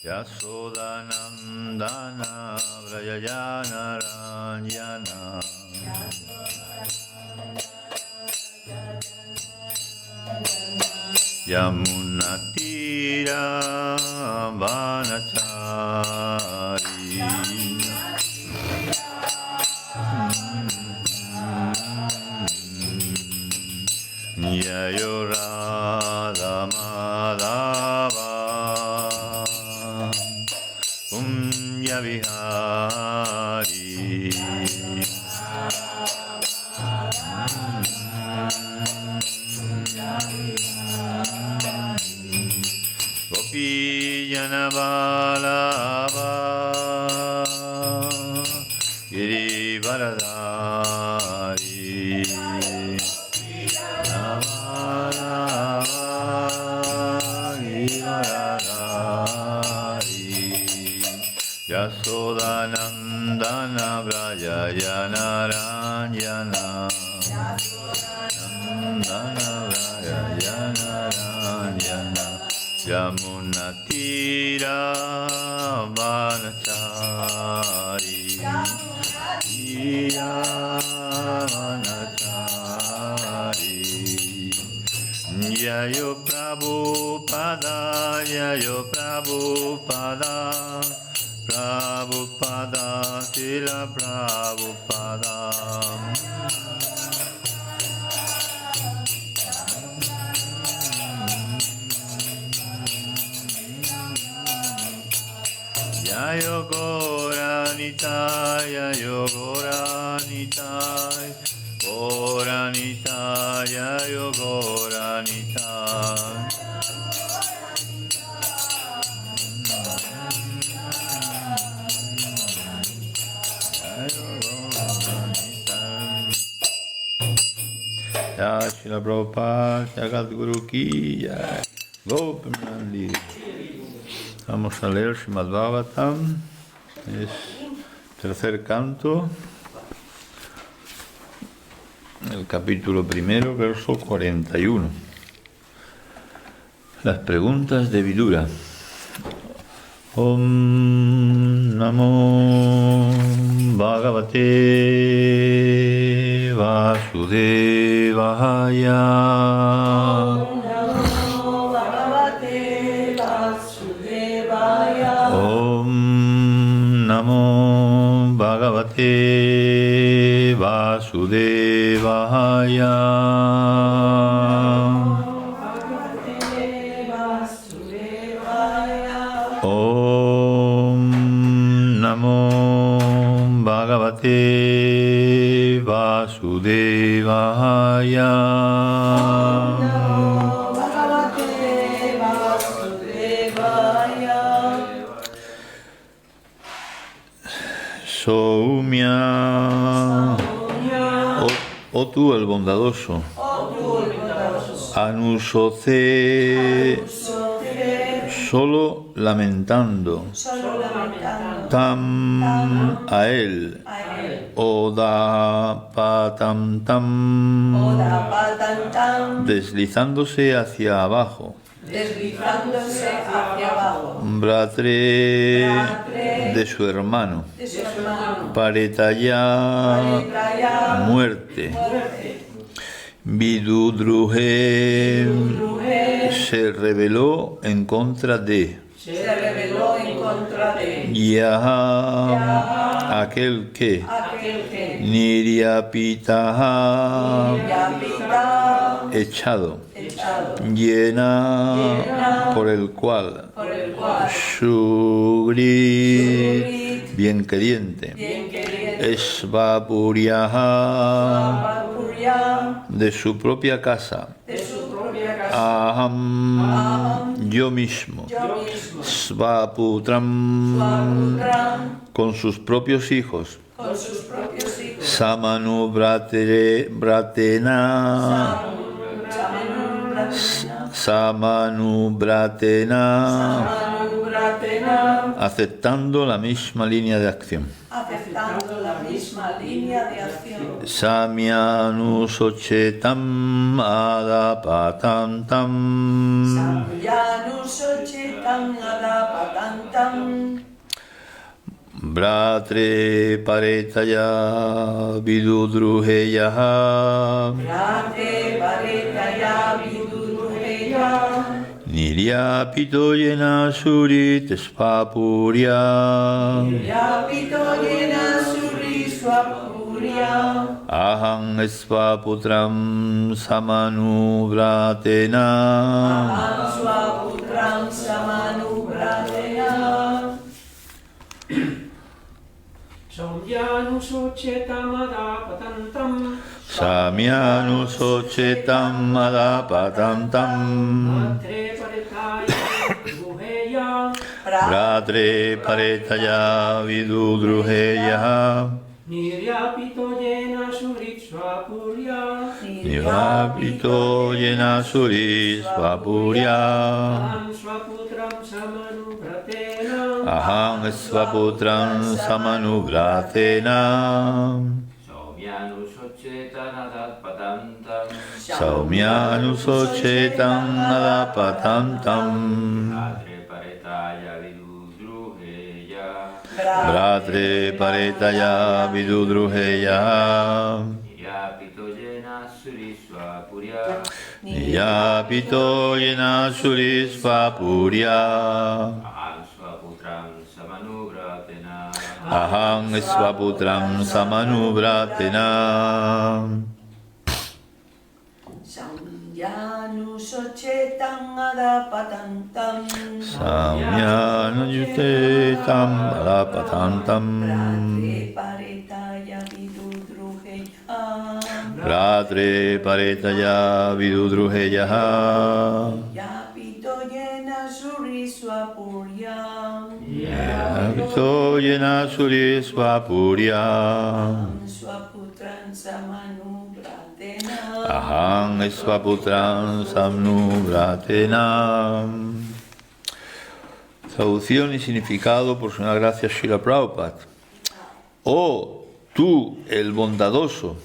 Yasodanandana Vrayayana Ranjana Yamunatira Vanachari Yayorada Madhava Punya Vihari Gopijana Vallabha Girivaradari Yasodanandana Vrayayana Ranjana Nandana Vrayayana Ranjana Yamunatira Vanachari Vanachari Yayo Prabhupada Yayo Prabhupada Prabhupada Srila Prabhupada Yayo Goranitai Yayo Goranitai Goranitai Yayo Goranitai Ya Srila Prabhupada, Jagadguru Ki Jai, Gopanandi. Vamos a leer Srimad Bhagavatam, es tercer canto, el capítulo primero, verso 41. Las preguntas de Vidura. Om Namo Bhagavate Vasudevaya. Om Namo Bhagavate Vasudevaya. Om Namo Bhagavate Vasudevaya. Soumya, oh tú el bondadoso, Anusoce, solo lamentando, Tam a él, Oda patam tam, deslizándose hacia abajo. Bratre de su hermano, Paretaya, muerte, Vidudruhe, se rebeló en contra de, Yaha, aquel que, Niryapitaha, echado, llena por el cual, Sugrit, bien queriente, Svapuryaha, de su propia casa, Aham, yo mismo, Svaputram, con sus propios hijos, Samanu Bratena, Bhratena, aceptando la misma línea de acción. aceptando la misma línea de acción. Samyanusochetam adapatantam Samyanusochetam adapatantam Bratre paretaya vidudruheya Brate paretaya vidudruheya Niryapito yena surit svapurya Yapito yena suri swapurya Aham svaputram samanuvratena Aham swaputram samanubhratena Samyanusochetam adapatantam Samyanusochetam adapatantam Atre paretaya vidudruheya Bratre paretaya vidudruheya Niryapito yena surit swapurya Nivapito yena suri svapurya Aham swaputram samanubhratena Aham svaputram samanuvratena Saumyanusochetan adapatantam Saumyanusochetam adapatantam Atre paretaya vidudruheya Bratre paretaya vidudruheya Yapito yena surisvapurya Niyapito yena suri svapurya Aham svaputram samanuvratena Aham svaputram samanuvratena Samyanusochetam adapatantam Samyanusochetam adapatantam Brate paretaya vidudruheya Bratre paretaya vidudruheya Yapito yena suri swapurya Yapito yena suri svapurya Swaputram samanubhratena Aham svaputram samnuvratena. Traducción y significado por su gracia Srila Prabhupada. Oh, tú, el bondadoso,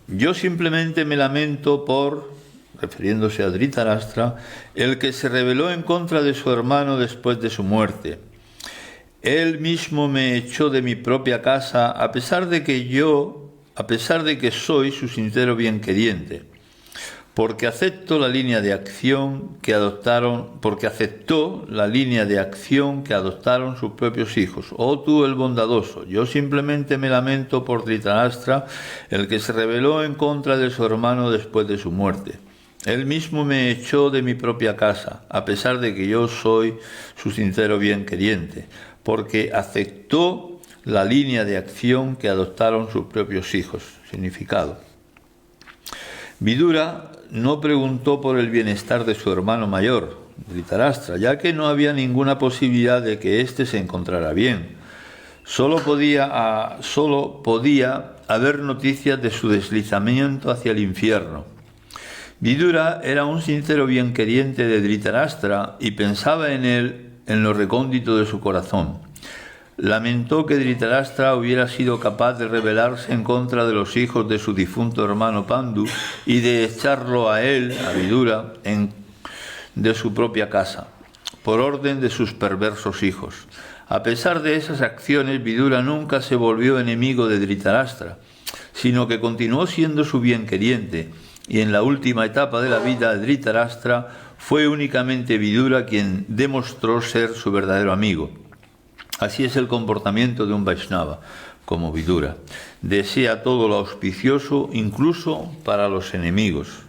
yo simplemente me lamento por, refiriéndose a Dhritarashtra, el que se rebeló en contra de su hermano después de su muerte. Él mismo me echó de mi propia casa a pesar de que soy su sincero bienqueriente, porque aceptó la línea de acción que adoptaron sus propios hijos. Oh tú el bondadoso, yo simplemente me lamento por Dhritarashtra, el que se rebeló en contra de su hermano después de su muerte. Él mismo me echó de mi propia casa, a pesar de que yo soy su sincero bienqueriente, porque aceptó la línea de acción que adoptaron sus propios hijos. Significado. Vidura no preguntó por el bienestar de su hermano mayor, Dhritarashtra, ya que no había ninguna posibilidad de que éste se encontrara bien. Solo podía haber noticias de su deslizamiento hacia el infierno. Vidura era un sincero bienqueriente de Dhritarashtra y pensaba en él en lo recóndito de su corazón. Lamentó que Dhritarashtra hubiera sido capaz de rebelarse en contra de los hijos de su difunto hermano Pandu y de echarlo a él, a Vidura, de su propia casa, por orden de sus perversos hijos. A pesar de esas acciones, Vidura nunca se volvió enemigo de Dhritarashtra, sino que continuó siendo su bienqueriente, y en la última etapa de la vida de Dhritarashtra fue únicamente Vidura quien demostró ser su verdadero amigo. Así es el comportamiento de un Vaishnava, como Vidura. Desea todo lo auspicioso, incluso para los enemigos.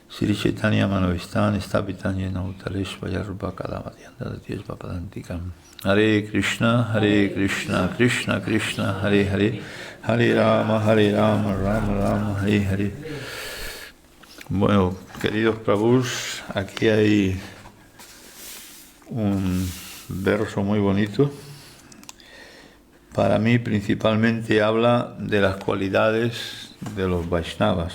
Sri Chaitanya Manovistan Stapitanya Nautaleshvaya Rupa Kalamadhyanta Datyesva Padantikam. Hare Krishna, Krishna Krishna, Hare Hare, Hare Rama, Rama Rama, Hare Hare. Bueno, queridos Prabhus, aquí hay un verso muy bonito. Para mí principalmente habla de las cualidades de los Vaishnavas,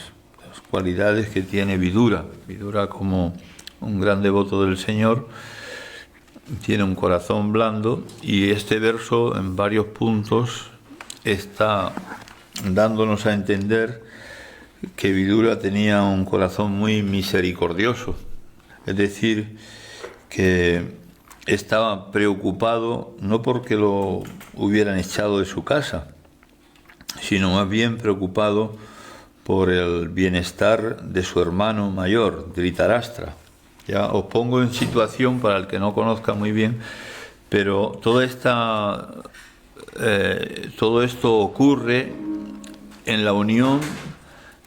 cualidades que tiene Vidura. Vidura, como un gran devoto del Señor, tiene un corazón blando, y este verso en varios puntos está dándonos a entender que Vidura tenía un corazón muy misericordioso, es decir, que estaba preocupado no porque lo hubieran echado de su casa, sino más bien preocupado por el bienestar de su hermano mayor, Dhritarashtra. Ya os pongo en situación para el que no conozca muy bien, pero todo esto ocurre en la unión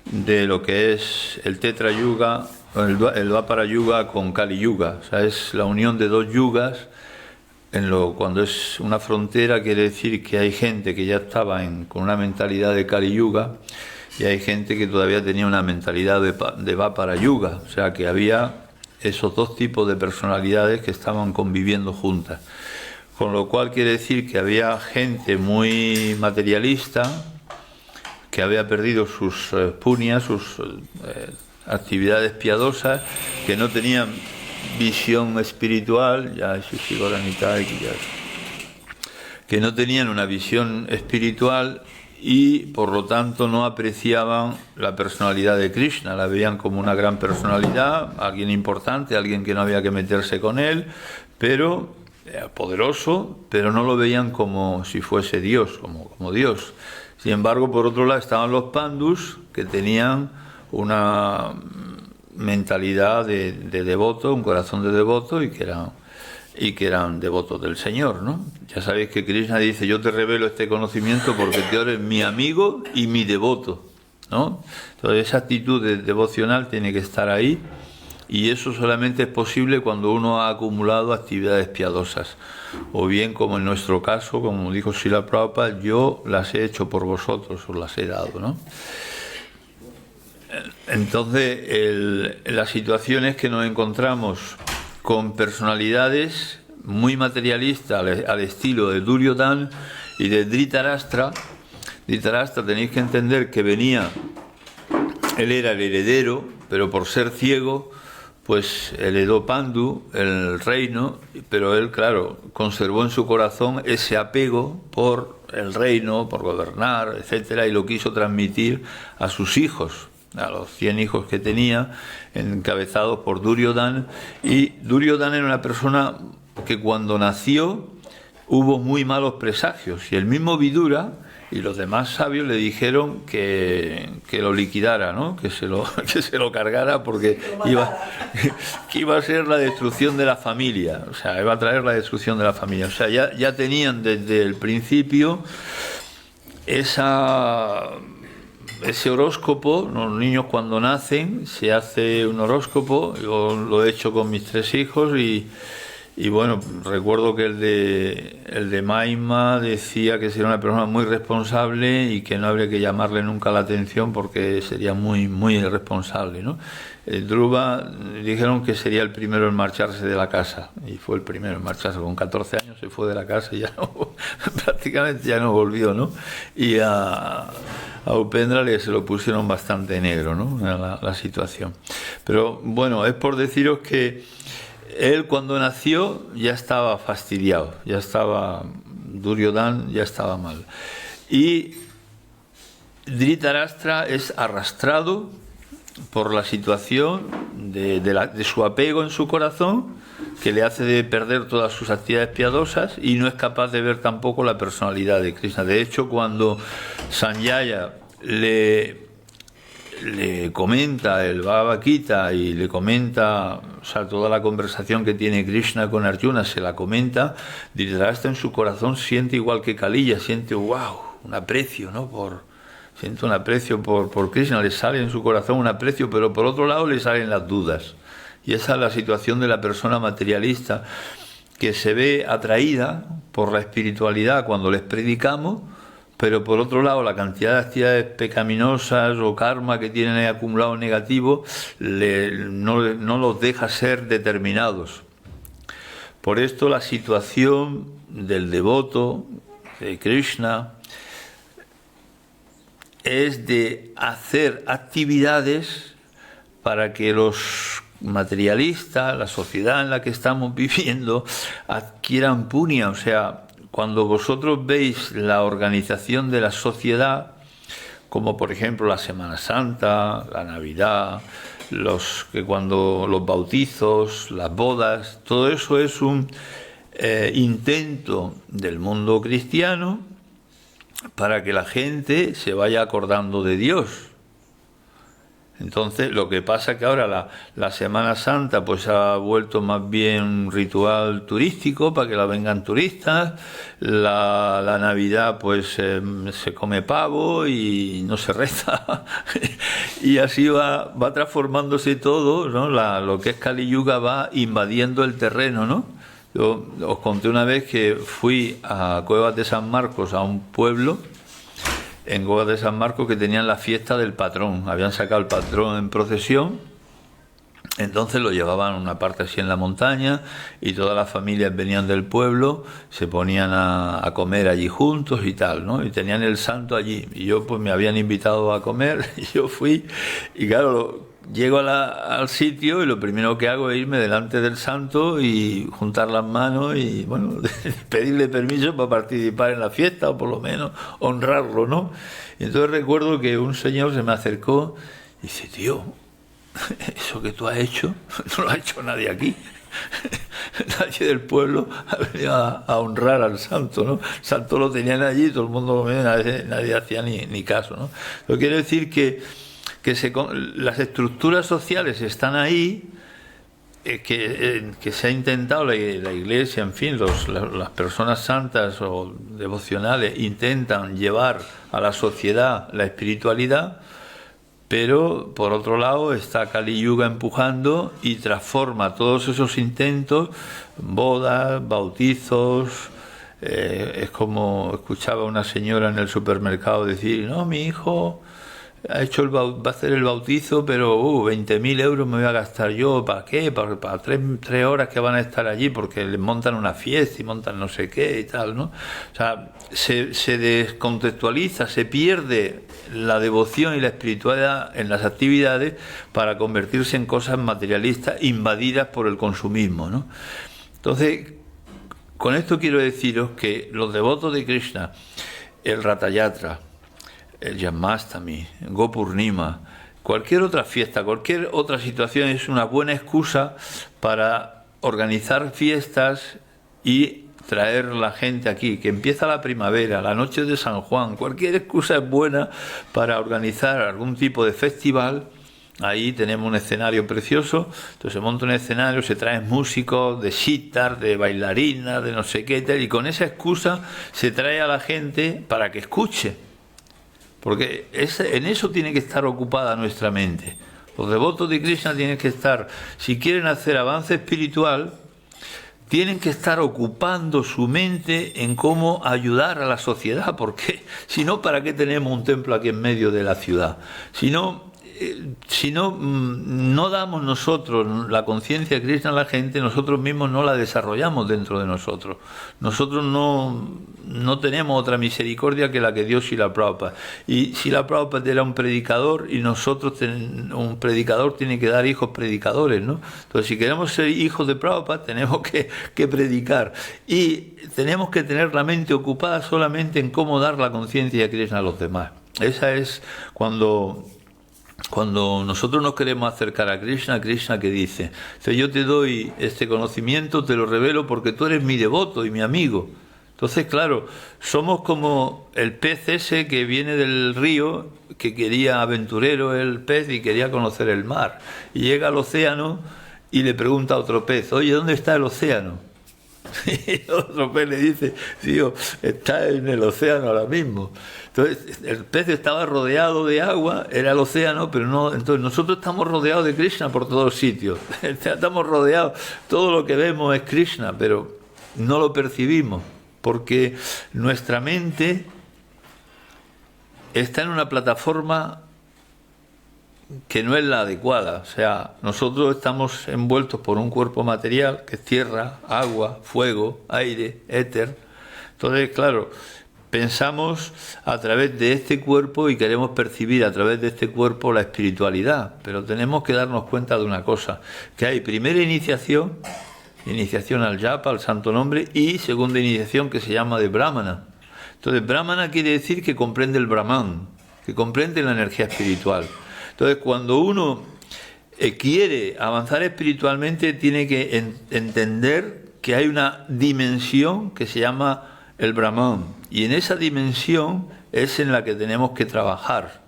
de lo que es el Tetra Yuga, el Dvapara Yuga con Kali Yuga. O sea, es la unión de dos yugas. Cuando es una frontera, quiere decir que hay gente que ya estaba con una mentalidad de Kali Yuga, y hay gente que todavía tenía una mentalidad de Dvapara Yuga. O sea, que había esos dos tipos de personalidades que estaban conviviendo juntas. Con lo cual quiere decir que había gente muy materialista, que había perdido sus puñas, sus actividades piadosas, que no tenían visión espiritual, que no tenían una visión espiritual, y por lo tanto no apreciaban la personalidad de Krishna. La veían como una gran personalidad, alguien importante, alguien que no había que meterse con él, pero poderoso, pero no lo veían como si fuese Dios, como Dios. Sin embargo, por otro lado estaban los Pandus, que tenían una mentalidad de devoto, un corazón de devoto, y que eran devotos del Señor, ¿no? Ya sabéis que Krishna dice: yo te revelo este conocimiento porque tú eres mi amigo y mi devoto, ¿no? Entonces esa actitud devocional tiene que estar ahí, y eso solamente es posible cuando uno ha acumulado actividades piadosas, o bien, como en nuestro caso, como dijo Srila Prabhupada, yo las he hecho por vosotros, os las he dado, ¿no? Entonces la situación es que nos encontramos con personalidades muy materialistas al estilo de Duryodhana y de Dhritarashtra. Dhritarashtra, tenéis que entender que él era el heredero, pero por ser ciego, pues heredó Pandu, el reino, pero él, claro, conservó en su corazón ese apego por el reino, por gobernar, etcétera, y lo quiso transmitir a sus hijos, a los 100 hijos que tenía, encabezados por Duryodhana. Y Duryodhana era una persona que cuando nació hubo muy malos presagios, y el mismo Vidura y los demás sabios le dijeron que lo liquidara, ¿no? que se lo cargara, porque iba a ser la destrucción de la familia, o sea, iba a traer la destrucción de la familia. O sea, ya tenían desde el principio ese horóscopo. Los niños, cuando nacen, se hace un horóscopo. Yo lo he hecho con mis 3 hijos, y bueno, recuerdo que el de Maima decía que sería una persona muy responsable y que no habría que llamarle nunca la atención porque sería muy, muy irresponsable, ¿no? El Dhruva dijeron que sería el primero en marcharse de la casa, y fue el primero en marcharse. Con 14 años se fue de la casa y ya prácticamente ya no volvió, ¿no? Y a Upendra se lo pusieron bastante negro, ¿no? La situación. Pero bueno, es por deciros que él, cuando nació, ya estaba fastidiado, Duryodhana ya estaba mal. Y Dhritarashtra es arrastrado por la situación de su apego en su corazón, que le hace de perder todas sus actividades piadosas, y no es capaz de ver tampoco la personalidad de Krishna. De hecho, cuando Sanjaya le comenta el Bhagavad Gita y le comenta, o sea, toda la conversación que tiene Krishna con Arjuna, se la comenta, Dhritarashtra en su corazón siente igual que Kaliya, siente un aprecio, ¿no? Siente un aprecio por Krishna, le sale en su corazón un aprecio, pero por otro lado le salen las dudas. Y esa es la situación de la persona materialista, que se ve atraída por la espiritualidad cuando les predicamos, pero por otro lado la cantidad de actividades pecaminosas o karma que tienen ahí acumulado negativo no los deja ser determinados. Por esto la situación del devoto de Krishna es de hacer actividades para que los materialistas, la sociedad en la que estamos viviendo, adquieran puña. O sea, cuando vosotros veis la organización de la sociedad, como por ejemplo la Semana Santa, la Navidad, los bautizos, las bodas, todo eso es un intento del mundo cristiano para que la gente se vaya acordando de Dios. Entonces, lo que pasa es que ahora la Semana Santa pues ha vuelto más bien un ritual turístico para que la vengan turistas. La Navidad pues se come pavo y no se reza. Y así va transformándose todo, ¿no? Lo que es Kali Yuga va invadiendo el terreno, ¿no? Yo os conté una vez que fui a Cuevas de San Marcos, a un pueblo en Cuevas de San Marcos, que tenían la fiesta del patrón. Habían sacado el patrón en procesión, entonces lo llevaban una parte así en la montaña y todas las familias venían del pueblo, se ponían a comer allí juntos y tal, ¿no? Y tenían el santo allí. Y yo pues me habían invitado a comer y yo fui y claro, llego al sitio y lo primero que hago es irme delante del santo y juntar las manos y, bueno, pedirle permiso para participar en la fiesta o por lo menos honrarlo, ¿no? Y entonces recuerdo que un señor se me acercó y dice: tío, eso que tú has hecho no lo ha hecho nadie aquí. Nadie del pueblo ha venido a honrar al santo, ¿no? El santo lo tenían allí, todo el mundo lo veía, nadie hacía ni caso, ¿no? Lo quiere decir que las estructuras sociales están ahí, que se ha intentado la Iglesia, en fin, las personas santas o devocionales intentan llevar a la sociedad la espiritualidad, pero por otro lado está Kali Yuga empujando y transforma todos esos intentos, bodas, bautizos. Es como escuchaba a una señora en el supermercado decir: no, mi hijo va a hacer el bautizo, pero 20.000 euros me voy a gastar yo. ¿Para qué? Para 3 horas que van a estar allí, porque les montan una fiesta y montan no sé qué y tal, ¿no? O sea, se descontextualiza, se pierde la devoción y la espiritualidad en las actividades para convertirse en cosas materialistas invadidas por el consumismo, ¿no? Entonces, con esto quiero deciros que los devotos de Krishna, el Ratayatra, el Janmastami, Gopurnima, cualquier otra fiesta, cualquier otra situación es una buena excusa para organizar fiestas y traer la gente aquí, que empieza la primavera, la noche de San Juan, cualquier excusa es buena para organizar algún tipo de festival. Ahí tenemos un escenario precioso, entonces se monta un escenario, se traen músicos de sitar, de bailarinas, de no sé qué tal, y con esa excusa se trae a la gente para que escuche. Porque en eso tiene que estar ocupada nuestra mente. Los devotos de Krishna tienen que estar, si quieren hacer avance espiritual, tienen que estar ocupando su mente en cómo ayudar a la sociedad, porque si no, ¿para qué tenemos un templo aquí en medio de la ciudad? Si no damos nosotros la conciencia de Krishna a la gente, nosotros mismos no la desarrollamos dentro de nosotros. Nosotros no tenemos otra misericordia que la que dio Srila Prabhupada. Y Srila Prabhupada era un predicador y nosotros, un predicador tiene que dar hijos predicadores, ¿no? Entonces, si queremos ser hijos de Prabhupada, tenemos que predicar. Y tenemos que tener la mente ocupada solamente en cómo dar la conciencia de Krishna a los demás. Esa es cuando nosotros nos queremos acercar a Krishna que dice: yo te doy este conocimiento, te lo revelo porque tú eres mi devoto y mi amigo. Entonces, claro, somos como el pez ese que viene del río, que quería aventurero el pez y quería conocer el mar. Y llega al océano y le pregunta a otro pez: oye, ¿dónde está el océano? Y otro pez le dice: tío, está en el océano ahora mismo. Entonces, el pez estaba rodeado de agua, era el océano, pero no. Entonces, nosotros estamos rodeados de Krishna por todos sitios. Estamos rodeados, todo lo que vemos es Krishna, pero no lo percibimos, porque nuestra mente está en una plataforma que no es la adecuada. O sea, nosotros estamos envueltos por un cuerpo material que es tierra, agua, fuego, aire, éter. Entonces, claro, pensamos a través de este cuerpo y queremos percibir a través de este cuerpo la espiritualidad, pero tenemos que darnos cuenta de una cosa, que hay primera iniciación al japa, al santo nombre, y segunda iniciación que se llama de brahmana. Entonces brahmana quiere decir que comprende el brahman, que comprende la energía espiritual. Entonces cuando uno quiere avanzar espiritualmente tiene que entender que hay una dimensión que se llama el brahman, y en esa dimensión es en la que tenemos que trabajar,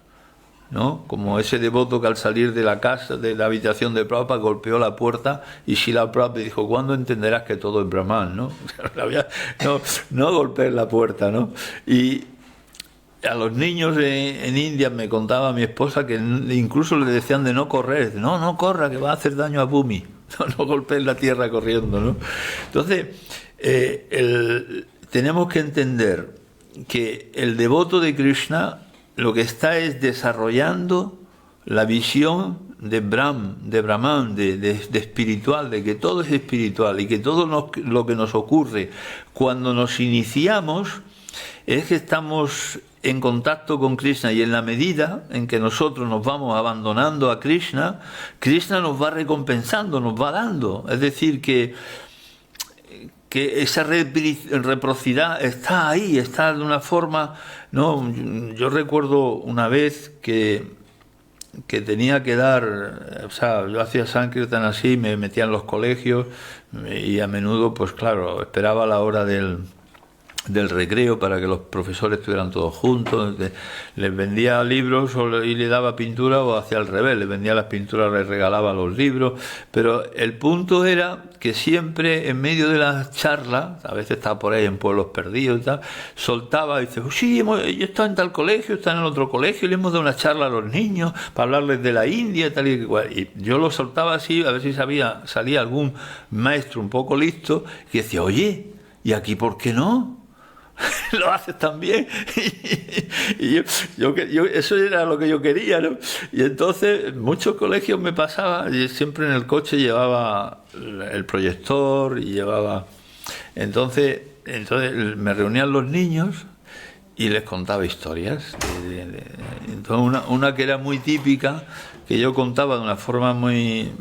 ¿no? Como ese devoto que al salir de la casa, de la habitación de Prabhupada, golpeó la puerta y Srila Prabhupada dijo: ¿cuándo entenderás que todo es brahman? ¿No? No golpees la puerta, ¿no? Y a los niños en India, me contaba mi esposa, que incluso le decían de no correr. No corra, que va a hacer daño a Bhumi. No golpees la tierra corriendo, ¿no? Entonces, tenemos que entender que el devoto de Krishna lo que está es desarrollando la visión de Brahman, de espiritual, de que todo es espiritual, y que todo lo que nos ocurre cuando nos iniciamos es que estamos en contacto con Krishna, y en la medida en que nosotros nos vamos abandonando a Krishna, Krishna nos va recompensando, nos va dando. Es decir, que esa reciprocidad está ahí, está de una forma, ¿no? Yo recuerdo una vez que tenía que dar, o sea, yo hacía Sankirtan así, me metía en los colegios, y a menudo, pues claro, esperaba la hora del recreo para que los profesores estuvieran todos juntos. Les vendía libros y le daba pintura, o hacía al revés, les vendía las pinturas, les regalaba los libros. Pero el punto era que siempre en medio de las charlas, a veces estaba por ahí en pueblos perdidos y tal, soltaba y dice: sí, yo he estado en tal colegio, está en el otro colegio, y le hemos dado una charla a los niños para hablarles de la India, tal y cual. Y yo lo soltaba así, a ver si salía algún maestro un poco listo que decía: oye, ¿y aquí por qué no? Lo haces también. Y yo eso era lo que yo quería, ¿no? Y entonces muchos colegios me pasaba, y siempre en el coche llevaba el proyector y llevaba, entonces me reunían los niños y les contaba historias. Entonces una que era muy típica, que yo contaba de una forma muy,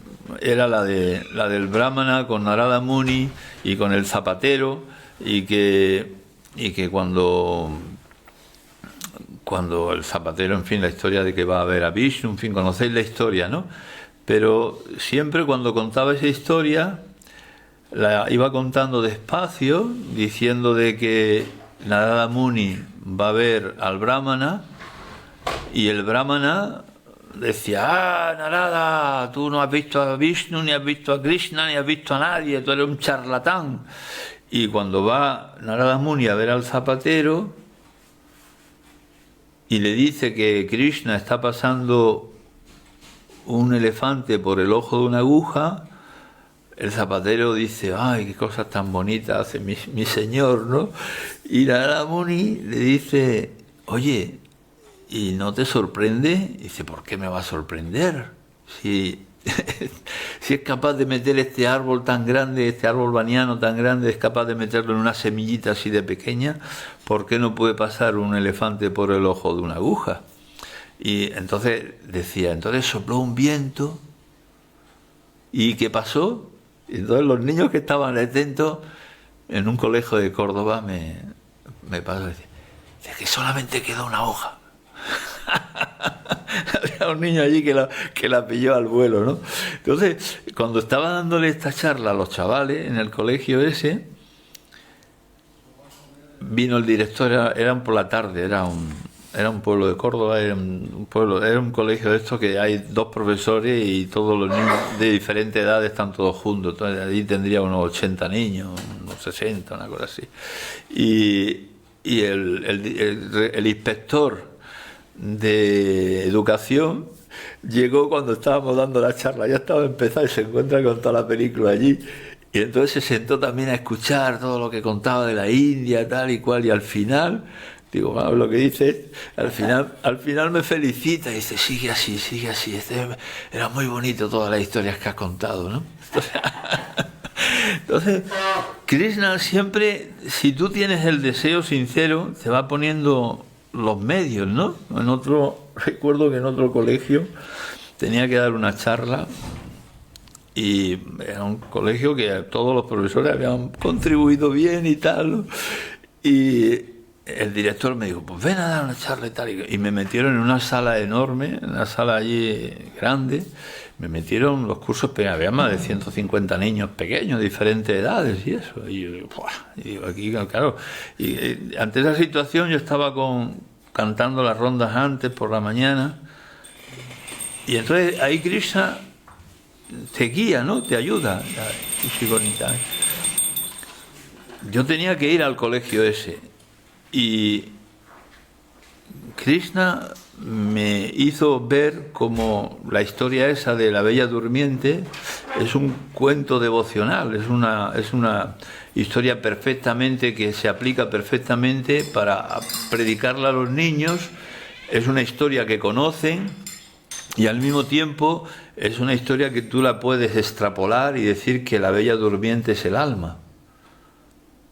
era la del brahmana con Narada Muni y con el zapatero, y que cuando el zapatero, en fin, la historia de que va a ver a Vishnu, en fin, conocéis la historia, ¿no? Pero siempre cuando contaba esa historia, la iba contando despacio, diciendo de que Narada Muni va a ver al brahmana, y el brahmana decía: Narada, tú no has visto a Vishnu, ni has visto a Krishna, ni has visto a nadie, tú eres un charlatán. Y cuando va Narada Muni a ver al zapatero y le dice que Krishna está pasando un elefante por el ojo de una aguja, el zapatero dice: ay, qué cosas tan bonitas hace mi señor, ¿no? Y Narada Muni le dice: oye, ¿y no te sorprende? Y dice: ¿por qué me va a sorprender? Si es capaz de meter este árbol tan grande, este árbol baniano tan grande, es capaz de meterlo en una semillita así de pequeña, ¿por qué no puede pasar un elefante por el ojo de una aguja? Y entonces decía, entonces sopló un viento, ¿y qué pasó? Y entonces los niños que estaban atentos en un colegio de Córdoba me pasó y decía que solamente quedó una hoja. Había un niño allí que la pilló al vuelo, ¿no? Entonces, cuando estaba dándole esta charla a los chavales en el colegio ese, vino el director, eran por la tarde, era un pueblo de Córdoba, era un colegio de estos que hay dos profesores y todos los niños de diferentes edades están todos juntos. Entonces, allí tendría unos 80 niños, unos 60, una cosa así. Y el inspector de educación llegó cuando estábamos dando la charla, ya estaba empezada, y se encuentra con toda la película allí, y entonces se sentó también a escuchar todo lo que contaba de la India, tal y cual, y al final, digo, bueno, lo que dice, al final me felicita y dice: sigue así, era muy bonito todas las historias que has contado, ¿no? Entonces Krishna siempre, si tú tienes el deseo sincero, te va poniendo los medios, ¿no? Recuerdo que en otro colegio tenía que dar una charla y era un colegio que todos los profesores habían contribuido bien y tal, ¿no? Y el director me dijo, pues ven a dar una charla y tal, y me metieron en una sala enorme, en una sala allí grande, me metieron los cursos, había más de 150 niños pequeños, de diferentes edades y eso, y yo digo, ¡buah! Y digo, aquí, claro, y ante esa situación yo estaba cantando las rondas antes por la mañana, y entonces ahí Krishna te guía, ¿no? Te ayuda. Yo tenía que ir al colegio ese y Krishna me hizo ver como la historia esa de la Bella Durmiente es un cuento devocional, es una historia perfectamente que se aplica perfectamente para predicarla a los niños, es una historia que conocen y al mismo tiempo es una historia que tú la puedes extrapolar y decir que la Bella Durmiente es el alma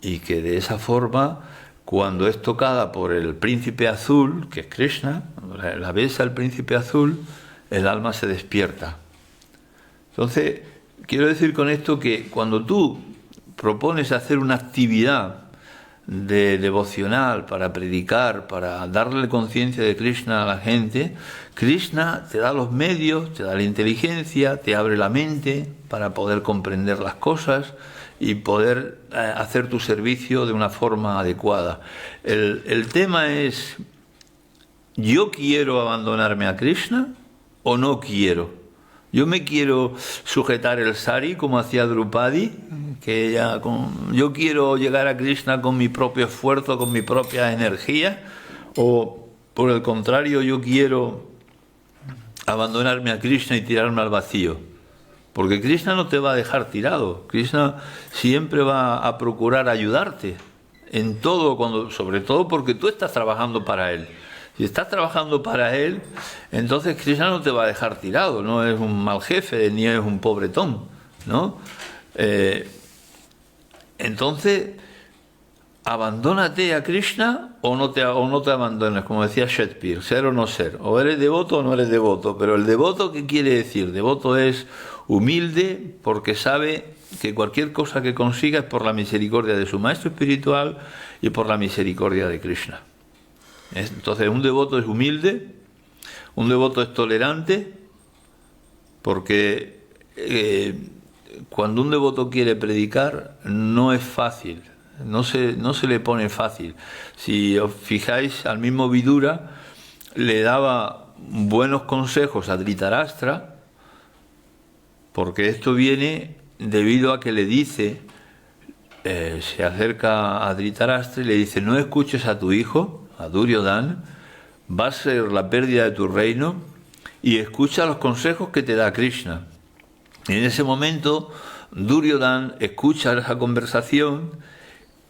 y que de esa forma, cuando es tocada por el príncipe azul, que es Krishna, la besa el príncipe azul, el alma se despierta. Entonces, quiero decir con esto que cuando tú propones hacer una actividad devocional para predicar, para darle conciencia de Krishna a la gente, Krishna te da los medios, te da la inteligencia, te abre la mente para poder comprender las cosas y poder hacer tu servicio de una forma adecuada. El tema es, ¿yo quiero abandonarme a Krishna o no quiero? Yo me quiero sujetar el sari como hacía Drupadi, que yo quiero llegar a Krishna con mi propio esfuerzo, con mi propia energía, o por el contrario yo quiero abandonarme a Krishna y tirarme al vacío. Porque Krishna no te va a dejar tirado, Krishna siempre va a procurar ayudarte en todo, sobre todo porque tú estás trabajando para él. Si estás trabajando para él, entonces Krishna no te va a dejar tirado, no es un mal jefe ni es un pobretón, ¿no? Entonces, abandónate a Krishna o no te abandones, como decía Shakespeare, ser o no ser, o eres devoto o no eres devoto. Pero el devoto, ¿qué quiere decir? Devoto es humilde porque sabe que cualquier cosa que consiga es por la misericordia de su maestro espiritual y por la misericordia de Krishna. Entonces un devoto es humilde, un devoto es tolerante, porque cuando un devoto quiere predicar no es fácil, no se le pone fácil. Si os fijáis, al mismo Vidura le daba buenos consejos a Dhritarashtra, porque esto viene debido a que le dice, se acerca a Dhritarashtra y le dice, no escuches a tu hijo, a Duryodhana, va a ser la pérdida de tu reino, y escucha los consejos que te da Krishna. Y en ese momento Duryodhana escucha esa conversación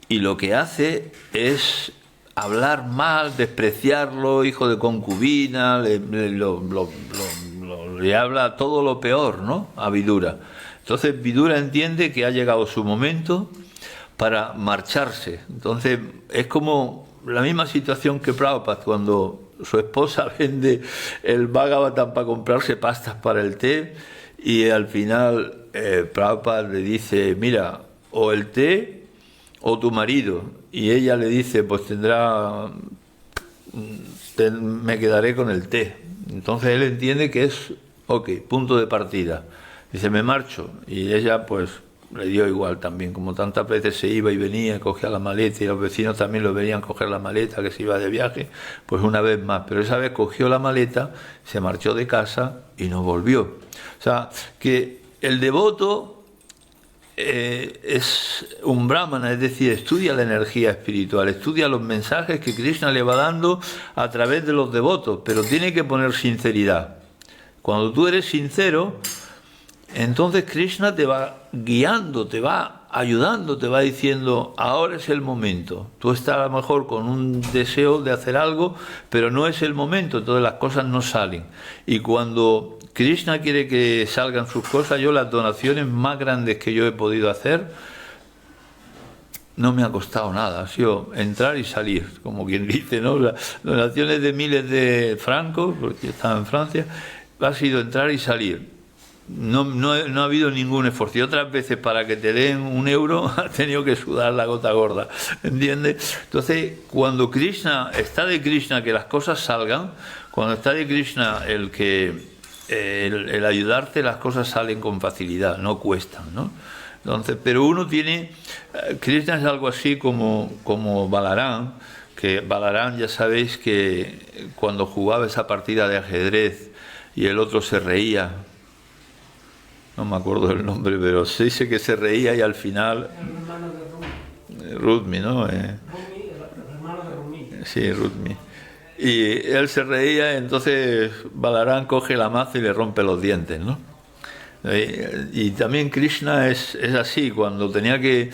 y lo que hace es hablar mal, despreciarlo, hijo de concubina, le habla todo lo peor, ¿no?, a Vidura. Entonces Vidura entiende que ha llegado su momento para marcharse. Entonces es como la misma situación que Prabhupada cuando su esposa vende el Bhagavatam para comprarse pastas para el té, y al final Prabhupada le dice, mira, o el té o tu marido, y ella le dice, pues me quedaré con el té. Entonces él entiende que es punto de partida. Dice, me marcho, y ella pues le dio igual también, como tantas veces se iba y venía, cogía la maleta, y los vecinos también lo veían coger la maleta, que se iba de viaje, pues una vez más, pero esa vez cogió la maleta, se marchó de casa y no volvió. O sea, que el devoto es un brahmana, es decir, estudia la energía espiritual, estudia los mensajes que Krishna le va dando a través de los devotos, pero tiene que poner sinceridad. Cuando tú eres sincero, entonces Krishna te va guiando, te va ayudando, te va diciendo, ahora es el momento. Tú estás a lo mejor con un deseo de hacer algo, pero no es el momento, entonces las cosas no salen. Y cuando Krishna quiere que salgan sus cosas, yo las donaciones más grandes que yo he podido hacer, no me ha costado nada, ha sido entrar y salir, como quien dice, ¿no? Las donaciones de miles de francos, porque estaba en Francia, ha sido entrar y salir. No ha habido ningún esfuerzo. Y otras veces para que te den €1 has tenido que sudar la gota gorda, ¿entiendes? Entonces, cuando Krishna, está de Krishna que las cosas salgan, cuando está de Krishna el ayudarte, las cosas salen con facilidad, no cuestan, ¿no? Entonces, pero uno tiene, Krishna es algo así como Balarán, que Balarán, ya sabéis que cuando jugaba esa partida de ajedrez y el otro se reía, no me acuerdo del nombre, pero se dice que se reía y al final... El hermano de Rumi. Rudmi, ¿no? Rumi, el hermano de Rumi. Sí, Rudmi. Y él se reía, entonces Balarán coge la maza y le rompe los dientes, ¿no? Y también Krishna es así, cuando tenía que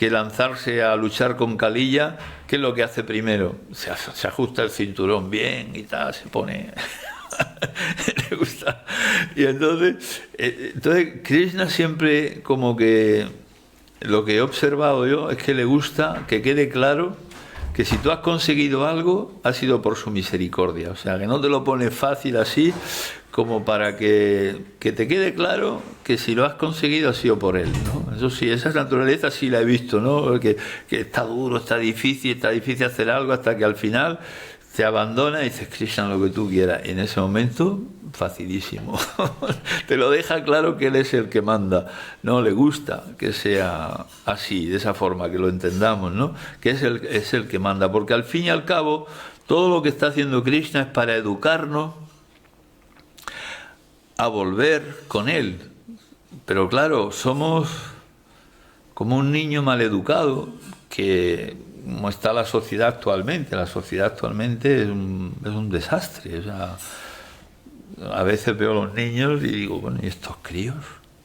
lanzarse a luchar con Kalilla, ¿qué es lo que hace primero? Se ajusta el cinturón bien y tal, se pone... le gusta. Y entonces Krishna siempre, como que lo que he observado yo es que le gusta que quede claro que si tú has conseguido algo ha sido por su misericordia, o sea, que no te lo pone fácil así, como para que te quede claro que si lo has conseguido ha sido por él, ¿no? Eso sí, esa naturaleza sí la he visto, ¿no? Que está duro, está difícil hacer algo hasta que al final te abandona y dices, Krishna, lo que tú quieras. Y en ese momento, facilísimo. Te lo deja claro que él es el que manda. No le gusta que sea así, de esa forma, que lo entendamos, ¿no? Que es el que manda. Porque al fin y al cabo, todo lo que está haciendo Krishna es para educarnos a volver con él. Pero claro, somos como un niño maleducado que... como está la sociedad actualmente es un desastre, o sea, a veces veo a los niños y digo, bueno, ¿y estos críos?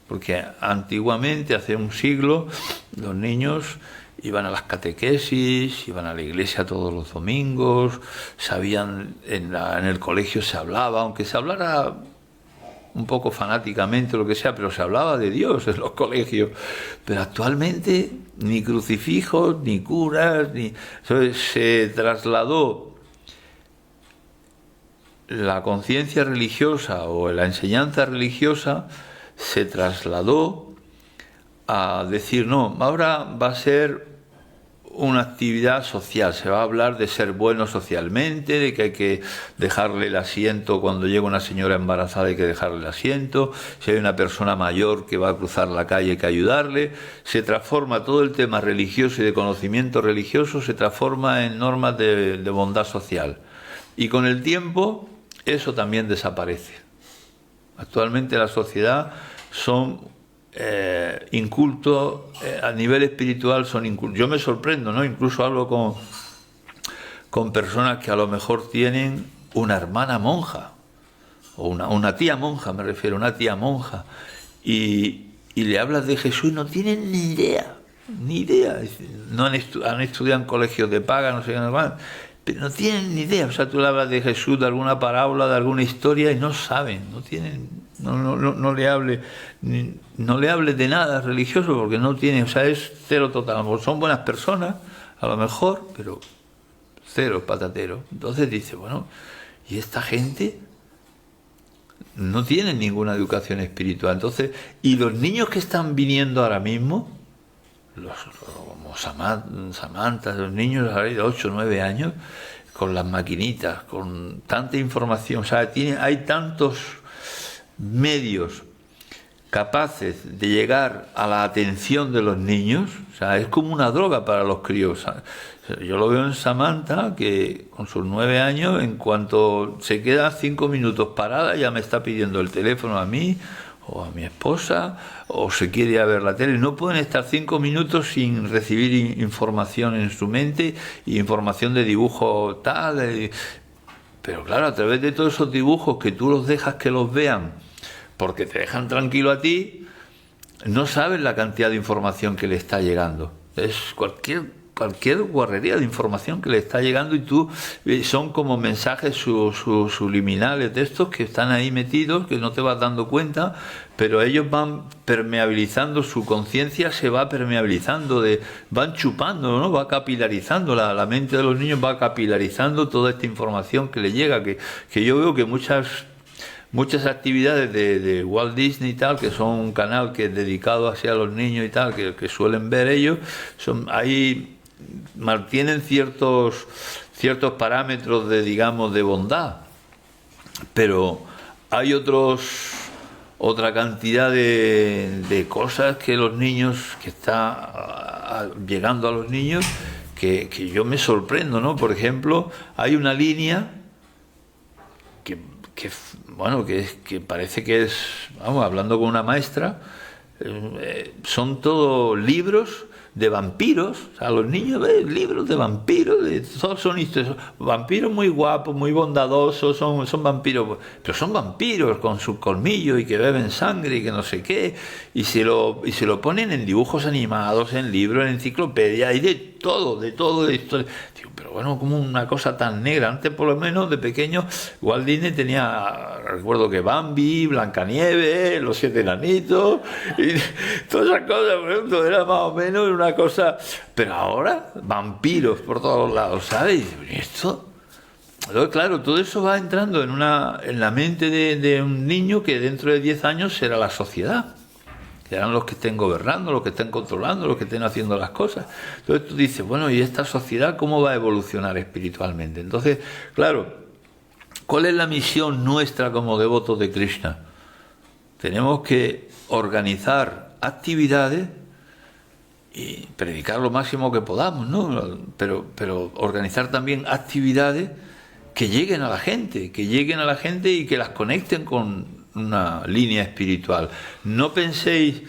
Porque antiguamente, hace un siglo, los niños iban a las catequesis, iban a la iglesia todos los domingos, sabían, en el colegio se hablaba, aunque se hablara un poco fanáticamente, lo que sea, pero se hablaba de Dios en los colegios. Pero actualmente ni crucifijos, ni curas, se trasladó la conciencia religiosa o la enseñanza religiosa, se trasladó a decir, no, ahora va a ser una actividad social, se va a hablar de ser bueno socialmente, de que hay que dejarle el asiento cuando llega una señora embarazada, hay que dejarle el asiento, si hay una persona mayor que va a cruzar la calle hay que ayudarle, se transforma todo el tema religioso y de conocimiento religioso, se transforma en normas de bondad social, y con el tiempo eso también desaparece. Actualmente la sociedad son incultos, a nivel espiritual son incultos. Yo me sorprendo, ¿no? Incluso hablo con personas que a lo mejor tienen una hermana monja, o una tía monja, me refiero, una tía monja, y le hablas de Jesús y no tienen ni idea, no han estudiado en colegios de paga, no sé qué, pero no tienen ni idea. O sea, tú le hablas de Jesús, de alguna parábola, de alguna historia, y no saben, no le hable de nada religioso, porque no tiene, o sea, es cero total. Son buenas personas, a lo mejor, pero cero patatero. Entonces dice, bueno, y esta gente no tiene ninguna educación espiritual. Entonces, y los niños que están viniendo ahora mismo, como Samantha, los niños de 8 o 9 años, con las maquinitas, con tanta información, o sea, hay tantos medios capaces de llegar a la atención de los niños, o sea, es como una droga para los críos. Yo lo veo en Samantha, que con sus 9 años, en cuanto se queda 5 minutos parada, ya me está pidiendo el teléfono a mí, o a mi esposa, o se quiere ir a ver la tele. No pueden estar 5 minutos sin recibir información en su mente, y información de dibujo tal. Pero claro, a través de todos esos dibujos que tú los dejas que los vean, porque te dejan tranquilo a ti, no sabes la cantidad de información que le está llegando. Es cualquier cualquier guarrería de información que le está llegando y tú son como mensajes subliminales de estos que están ahí metidos, que no te vas dando cuenta, pero ellos van permeabilizando, su conciencia se va permeabilizando, van chupando, ¿no? Va capilarizando, la mente de los niños va capilarizando toda esta información que le llega, que yo veo que muchas actividades de Walt Disney y tal, que son un canal que es dedicado hacia los niños y tal, que suelen ver ellos, ahí mantienen ciertos parámetros de, digamos, de bondad, pero hay otra cantidad de cosas que los niños, que está llegando a los niños, que yo me sorprendo, ¿no? Por ejemplo, hay una línea que parece que es, vamos, hablando con una maestra, son todos libros de vampiros. O sea, los niños ven libros de vampiros, todos son historias, vampiros muy guapos, muy bondadosos, son vampiros, pero son vampiros con sus colmillos y que beben sangre y que no sé qué, y se lo ponen en dibujos animados, en libros, en enciclopedias, y de todo de historia. Digo, pero bueno, como una cosa tan negra. Antes, por lo menos, de pequeño, Walt Disney tenía, recuerdo que Bambi, Blancanieves, Los Siete Enanitos, y todas esas cosas, por ejemplo, era más o menos una cosa. Pero ahora, vampiros por todos lados, ¿sabes? Y esto, claro, todo eso va entrando en la mente de un niño que dentro de 10 años será la sociedad. Serán los que estén gobernando, los que estén controlando, los que estén haciendo las cosas. Entonces tú dices, bueno, ¿y esta sociedad cómo va a evolucionar espiritualmente? Entonces, claro, ¿cuál es la misión nuestra como devotos de Krishna? Tenemos que organizar actividades y predicar lo máximo que podamos, ¿no? Pero organizar también actividades que lleguen a la gente y que las conecten con una línea espiritual. No penséis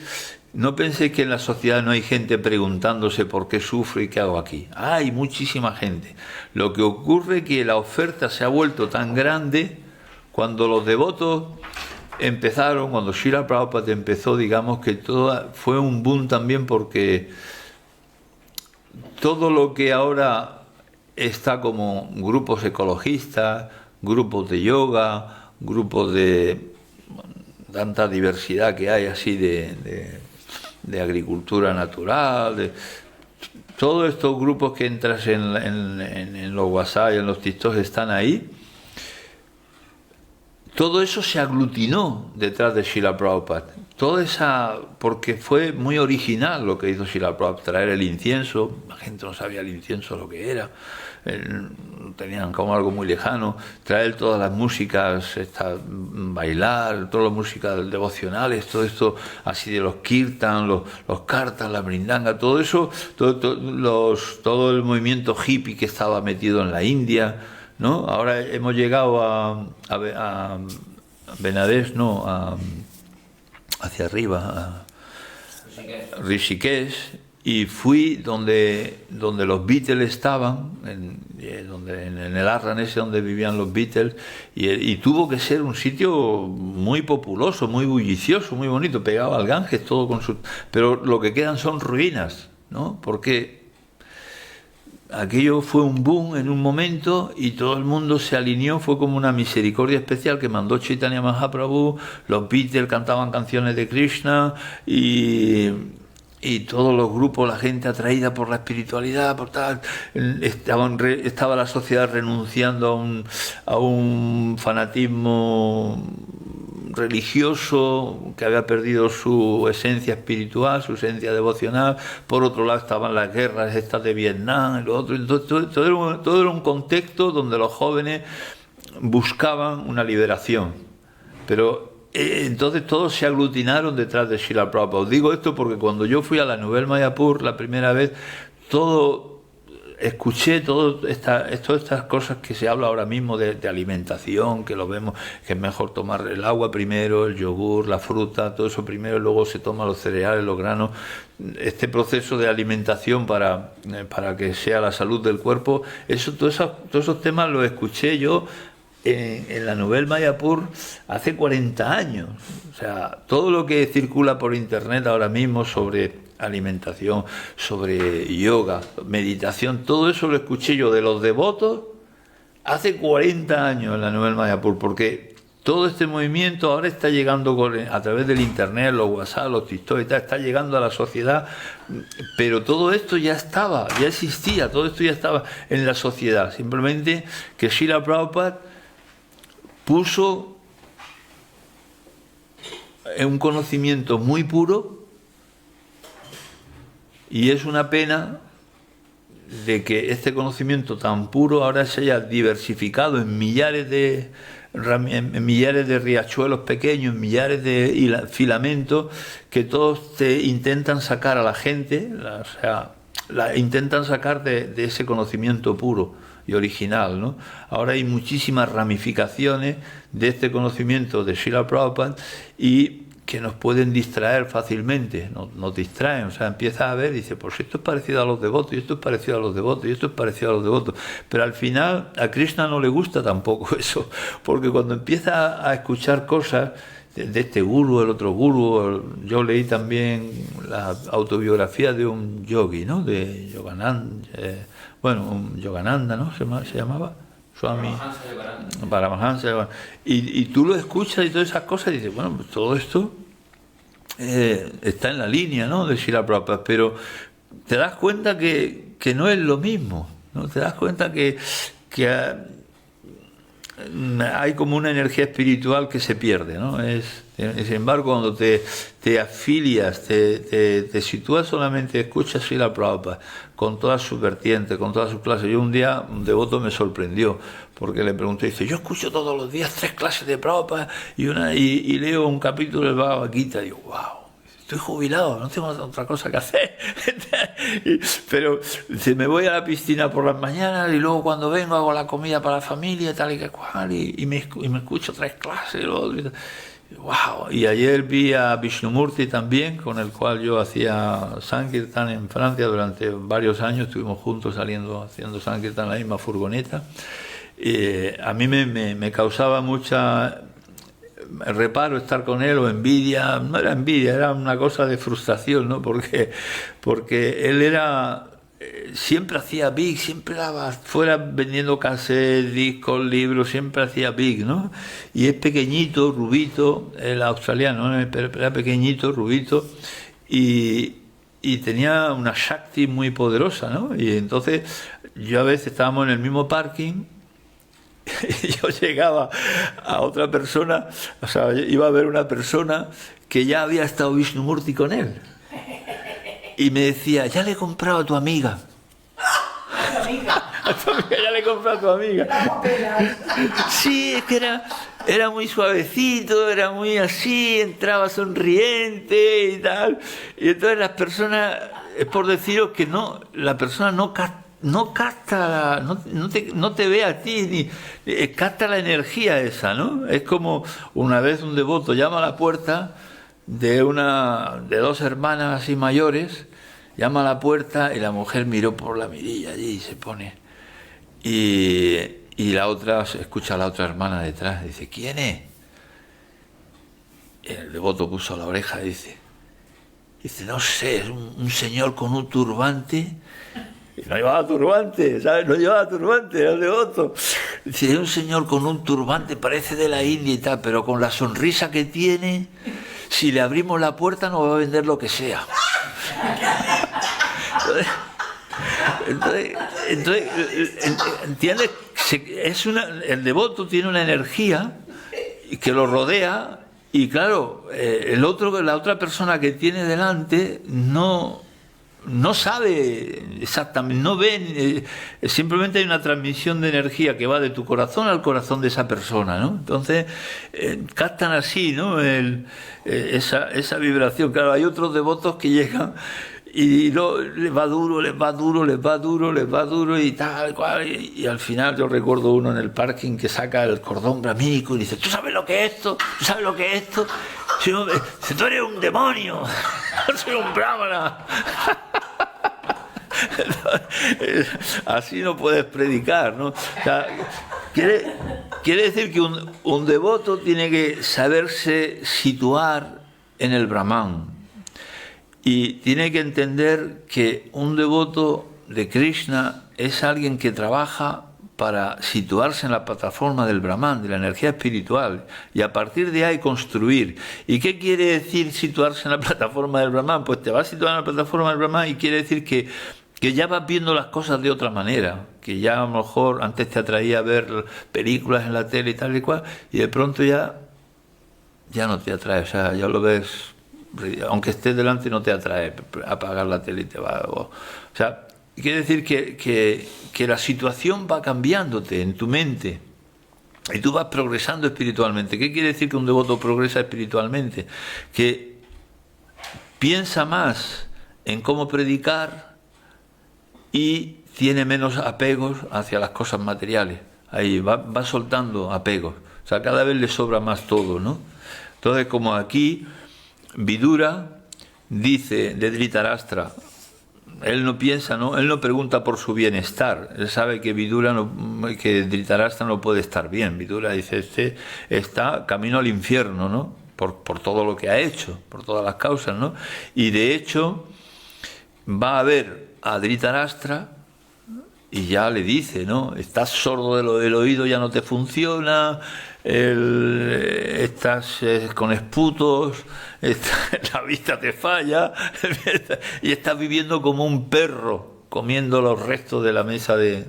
que en la sociedad no hay gente preguntándose por qué sufro y qué hago aquí. Hay muchísima gente. Lo que ocurre es que la oferta se ha vuelto tan grande cuando los devotos empezaron, cuando Srila Prabhupada empezó, digamos que fue un boom también, porque todo lo que ahora está como grupos ecologistas, grupos de yoga, grupos de tanta diversidad que hay así de agricultura natural, todos estos grupos que entras en los WhatsApp y en los TikTok están ahí. Todo eso se aglutinó detrás de Srila Prabhupada. Porque fue muy original lo que hizo Srila Prabhupada, traer el incienso. La gente no sabía el incienso lo que era, tenían como algo muy lejano. Traer todas las músicas, bailar, todas las músicas devocionales, todo esto así de los kirtan, los kartan, la brindanga, todo eso, todo el movimiento hippie que estaba metido en la India, ¿no? Ahora hemos llegado a Benares, no, hacia arriba, a Rishikesh, y fui donde los Beatles estaban, en el Arran ese donde vivían los Beatles, y tuvo que ser un sitio muy populoso, muy bullicioso, muy bonito, pegado al Ganges, todo con su... Pero lo que quedan son ruinas, ¿no? Porque aquello fue un boom en un momento y todo el mundo se alineó, fue como una misericordia especial que mandó Chaitanya Mahaprabhu. Los Beatles cantaban canciones de Krishna y todos los grupos, la gente atraída por la espiritualidad, por tal, estaba la sociedad renunciando a un fanatismo religioso que había perdido su esencia espiritual, su esencia devocional. Por otro lado estaban las guerras estas de Vietnam y lo otro. Entonces, todo era un contexto donde los jóvenes buscaban una liberación, pero entonces todos se aglutinaron detrás de Srila Prabhupada. Os digo esto porque cuando yo fui a la Nouvelle Mayapur la primera vez, escuché todas estas cosas que se habla ahora mismo de alimentación, que lo vemos, que es mejor tomar el agua primero, el yogur, la fruta, todo eso primero, y luego se toma los cereales, los granos. Este proceso de alimentación para que sea la salud del cuerpo, todos esos temas los escuché yo en la Nouvelle Mayapur hace 40 años. O sea, todo lo que circula por internet ahora mismo sobre alimentación, sobre yoga, meditación, todo eso lo escuché yo de los devotos hace 40 años en la Nouvelle Mayapur, porque todo este movimiento ahora está llegando a través del internet, los WhatsApp, los TikTok y tal, está llegando a la sociedad, pero todo esto ya estaba, ya existía, todo esto ya estaba en la sociedad, simplemente que Srila Prabhupada puso un conocimiento muy puro, y es una pena de que este conocimiento tan puro ahora se haya diversificado en millares de riachuelos pequeños, en millares de filamentos, que todos te intentan sacar a la gente, intentan sacar de ese conocimiento puro y original, ¿no? Ahora hay muchísimas ramificaciones de este conocimiento de Srila Prabhupada y que nos pueden distraer fácilmente, nos distraen, o sea, empiezas a ver y dices, pues esto es parecido a los devotos, y esto es parecido a los devotos, y esto es parecido a los devotos, pero al final a Krishna no le gusta tampoco eso, porque cuando empiezas a escuchar cosas de este guru, el otro guru, yo leí también la autobiografía de un yogi, ¿no?, de Yogananda, un Yogananda, ¿no?, se llamaba Swami Paramahansa, y tú lo escuchas y todas esas cosas y dices, bueno, pues todo esto está en la línea, ¿no?, de Srila Prabhupada, pero te das cuenta que no es lo mismo, ¿no? Te das cuenta que hay como una energía espiritual que se pierde, ¿no? Sin embargo, cuando te afilias, te sitúas solamente, escuchas Srila Prabhupada con todas sus vertientes, con todas sus clases. Yo un día, un devoto me sorprendió, porque le pregunté, dice, yo escucho todos los días 3 clases de Prabhupada y leo un capítulo del Bhagavad Gita, y digo, wow. Estoy jubilado, no tengo otra cosa que hacer. Pero me voy a la piscina por las mañanas y luego cuando vengo hago la comida para la familia, tal y que cual, y me escucho 3 clases. ¡Wow! Y ayer vi a Vishnumurti también, con el cual yo hacía Sankirtan en Francia durante varios años, estuvimos juntos haciendo Sankirtan en la misma furgoneta. A mí me causaba mucha reparo estar con él, o envidia, no era envidia, era una cosa de frustración, ¿no? Porque él era, siempre hacía big, siempre daba fuera vendiendo cassettes, discos, libros, siempre hacía big, ¿no? Y es pequeñito, rubito, el australiano, ¿no? Era pequeñito, rubito, y tenía una Shakti muy poderosa, ¿no? Y entonces yo a veces estábamos en el mismo parking, yo llegaba a otra persona, o sea, iba a ver una persona que ya había estado Vishnumurti con él, y me decía, ya le he comprado a tu amiga. ¿A tu amiga? A tu amiga, ya le he comprado a tu amiga. Sí, es que era muy suavecito, era muy así, entraba sonriente y tal, y entonces las personas, es por deciros que no, la persona no capta, no te ve a ti, ni capta la energía esa, ¿no? Es como una vez un devoto llama a la puerta de 2 hermanas así mayores, llama a la puerta y la mujer miró por la mirilla allí y se pone, y la otra se escucha a la otra hermana detrás, dice, ¿quién es? Y el devoto puso la oreja y dice, no sé, es un señor con un turbante. Y no llevaba turbante, ¿sabes? No llevaba turbante, era el devoto. Dice, es un señor con un turbante, parece de la India y tal, pero con la sonrisa que tiene, si le abrimos la puerta nos va a vender lo que sea. Entonces ¿entiendes? El devoto tiene una energía que lo rodea, y claro, la otra persona que tiene delante no sabe exactamente, no ve, simplemente hay una transmisión de energía que va de tu corazón al corazón de esa persona, ¿no? Entonces captan así, ¿no? Esa vibración. Claro, hay otros devotos que llegan y les va duro y tal cual, y al final yo recuerdo uno en el parking que saca el cordón brahmínico y dice, ¿tú sabes lo que es esto? ¿Tú sabes lo que es esto? Si tú eres un demonio, yo soy un brahmana. Así no puedes predicar, ¿no? O sea, quiere decir que un devoto tiene que saberse situar en el Brahman, Y tiene que entender que un devoto de Krishna es alguien que trabaja para situarse en la plataforma del Brahman, de la energía espiritual, y a partir de ahí construir. ¿Y qué quiere decir situarse en la plataforma del Brahman? Pues te vas a situar en la plataforma del Brahman y quiere decir que ya vas viendo las cosas de otra manera, que ya a lo mejor antes te atraía ver películas en la tele y tal y cual, y de pronto ya no te atrae, o sea, ya lo ves, aunque estés delante no te atrae, apagar la tele y te va, o sea, quiere decir que la situación va cambiándote en tu mente y tú vas progresando espiritualmente. ¿Qué quiere decir que un devoto progresa espiritualmente? Que piensa más en cómo predicar y tiene menos apegos hacia las cosas materiales. Ahí va soltando apegos. O sea, cada vez le sobra más todo, ¿no? Entonces, como aquí Vidura dice de Dhritarashtra, él no piensa, ¿no? Él no pregunta por su bienestar. Él sabe que que Dhritarashtra no puede estar bien. Vidura dice, este está camino al infierno, ¿no? Por todo lo que ha hecho, por todas las causas, ¿no? Y de hecho va a ver a Dhritarashtra y ya le dice, ¿no? Estás sordo del oído, ya no te funciona, estás con esputos, la vista te falla y estás viviendo como un perro comiendo los restos de la mesa de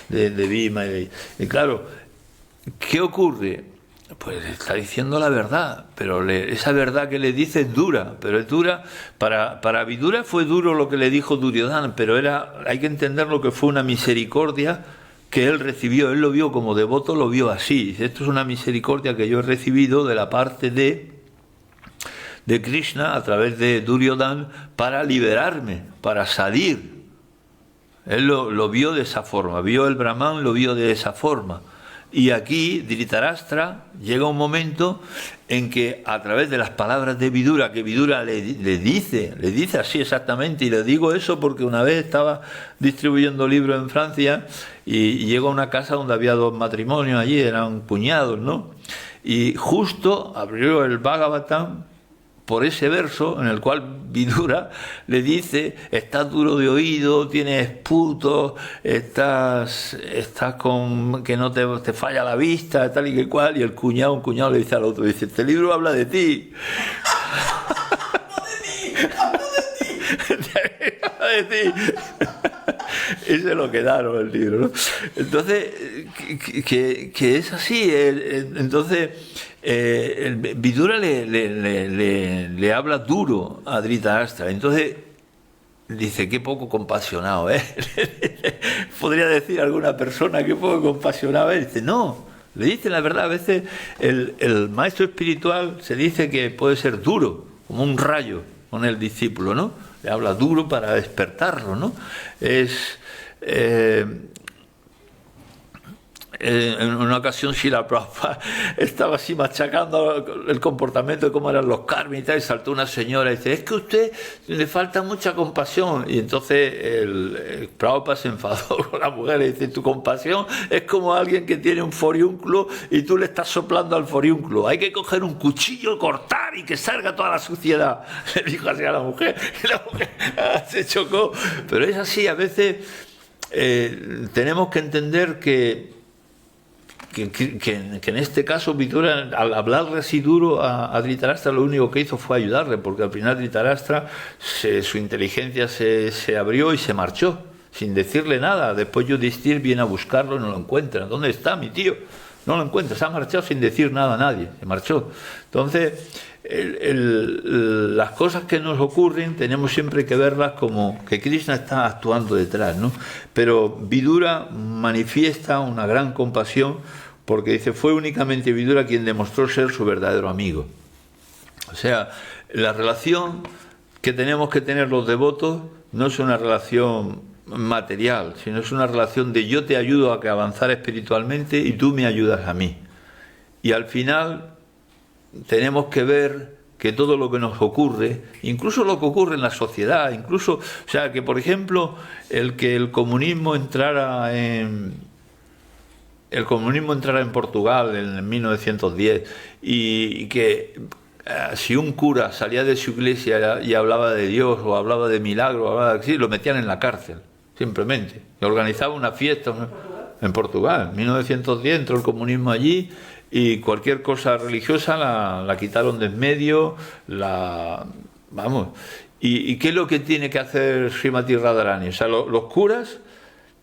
Bhima. Y claro, ¿qué ocurre? Pues está diciendo la verdad, pero esa verdad que le dice es dura, pero es dura. Para Vidura fue duro lo que le dijo Duryodhana, pero hay que entender lo que fue una misericordia que él recibió. Él lo vio como devoto, lo vio así. Dice, esto es una misericordia que yo he recibido de la parte de Krishna a través de Duryodhana para liberarme, para salir. Él lo vio de esa forma, vio el Brahman, lo vio de esa forma. Y aquí Dhritarashtra llega un momento en que a través de las palabras de Vidura, que Vidura le dice así exactamente, y le digo eso porque una vez estaba distribuyendo libros en Francia y llego a una casa donde había 2 matrimonios allí, eran cuñados, ¿no? Y justo abrió el Bhagavatam por ese verso en el cual Vidura le dice, estás duro de oído, tienes esputos, estás con que no te falla la vista, tal y que cual, y un cuñado le dice al otro, dice, este libro habla de ti. Habla de ti. Y se lo quedaron el libro, ¿no? Entonces, que es así. Entonces, Vidura le habla duro a Dhritarashtra. Entonces, dice, qué poco compasionado, ¿eh? Podría decir alguna persona, qué poco compasionado es. Dice, no, le dice la verdad. A veces el maestro espiritual se dice que puede ser duro, como un rayo con el discípulo, ¿no? Le habla duro para despertarlo, ¿no? En una ocasión Srila Prabhupada estaba así machacando el comportamiento de cómo eran los karmas y tal, y saltó una señora y dice, es que a usted le falta mucha compasión. Y entonces el Prabhupada se enfadó con la mujer y dice, tu compasión es como alguien que tiene un foriúnculo y tú le estás soplando al foriúnculo. Hay que coger un cuchillo, cortar y que salga toda la suciedad. Le dijo así a la mujer, y la mujer se chocó. Pero es así, a veces tenemos que entender que en este caso Vidura, al hablarle así duro a Dhritarashtra, lo único que hizo fue ayudarle, porque al final Dhritarashtra su inteligencia se abrió y se marchó sin decirle nada. Después Yudhishthira viene a buscarlo y no lo encuentra. ¿Dónde está mi tío? No lo encuentra, se ha marchado sin decir nada a nadie, se marchó. Entonces las cosas que nos ocurren tenemos siempre que verlas como que Krishna está actuando detrás, ¿no? Pero Vidura manifiesta una gran compasión porque dice, fue únicamente Vidura quien demostró ser su verdadero amigo. O sea, la relación que tenemos que tener los devotos no es una relación material, sino es una relación de yo te ayudo a que avanzar espiritualmente y tú me ayudas a mí. Y al final tenemos que ver que todo lo que nos ocurre, incluso lo que ocurre en la sociedad, incluso, o sea, que por ejemplo, que el comunismo entrara en Portugal en 1910 y que si un cura salía de su iglesia y hablaba de Dios o hablaba de milagros, o hablaba de así, lo metían en la cárcel, simplemente. Y organizaba una fiesta en Portugal. En 1910 entró el comunismo allí y cualquier cosa religiosa la quitaron de en medio, vamos. ¿Y qué es lo que tiene que hacer Srimati Radharani? O sea, los curas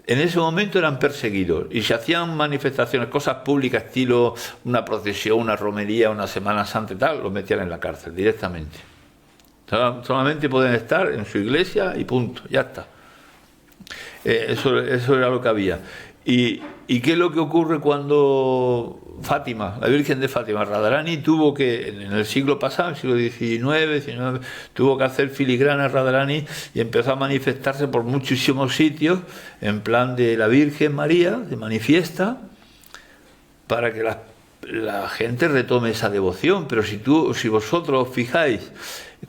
en ese momento eran perseguidos y se hacían manifestaciones, cosas públicas, estilo una procesión, una romería, una Semana Santa y tal, los metían en la cárcel directamente. Solamente pueden estar en su iglesia y punto, ya está. Eso era lo que había. ¿Y qué es lo que ocurre cuando Fátima, la Virgen de Fátima, Radharani tuvo que, en el siglo pasado, en el siglo XIX, tuvo que hacer filigrana Radharani y empezó a manifestarse por muchísimos sitios en plan de la Virgen María, se manifiesta para que la gente retome esa devoción. Pero si vosotros os fijáis,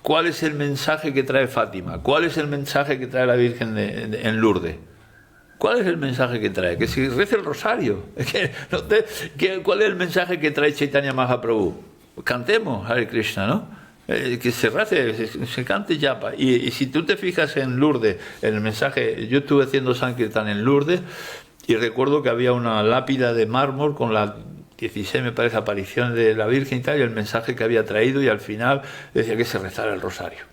¿cuál es el mensaje que trae Fátima? ¿Cuál es el mensaje que trae la Virgen en Lourdes? ¿Cuál es el mensaje que trae? Que se rece el rosario. ¿Cuál es el mensaje que trae Chaitanya Mahaprabhu? Cantemos Hare Krishna, ¿no? Que se rece, se cante japa. Y si tú te fijas en Lourdes, en el mensaje, yo estuve haciendo Sankirtan en Lourdes y recuerdo que había una lápida de mármol con las 16, me parece, apariciones de la Virgen y tal, y el mensaje que había traído, y al final decía que se rezara el rosario.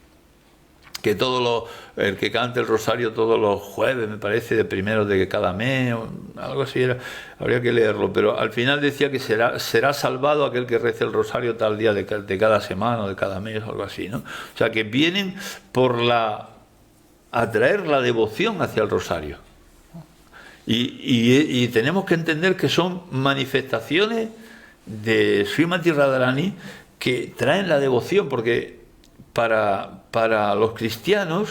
Que el que cante el rosario todos los jueves, me parece, de primero de cada mes, o algo así era, habría que leerlo, pero al final decía que será salvado aquel que rece el rosario tal día de cada semana o de cada mes, o algo así, ¿no? O sea, que vienen por atraer la devoción hacia el rosario. Y tenemos que entender que son manifestaciones de Srimati Radharani que traen la devoción, porque para los cristianos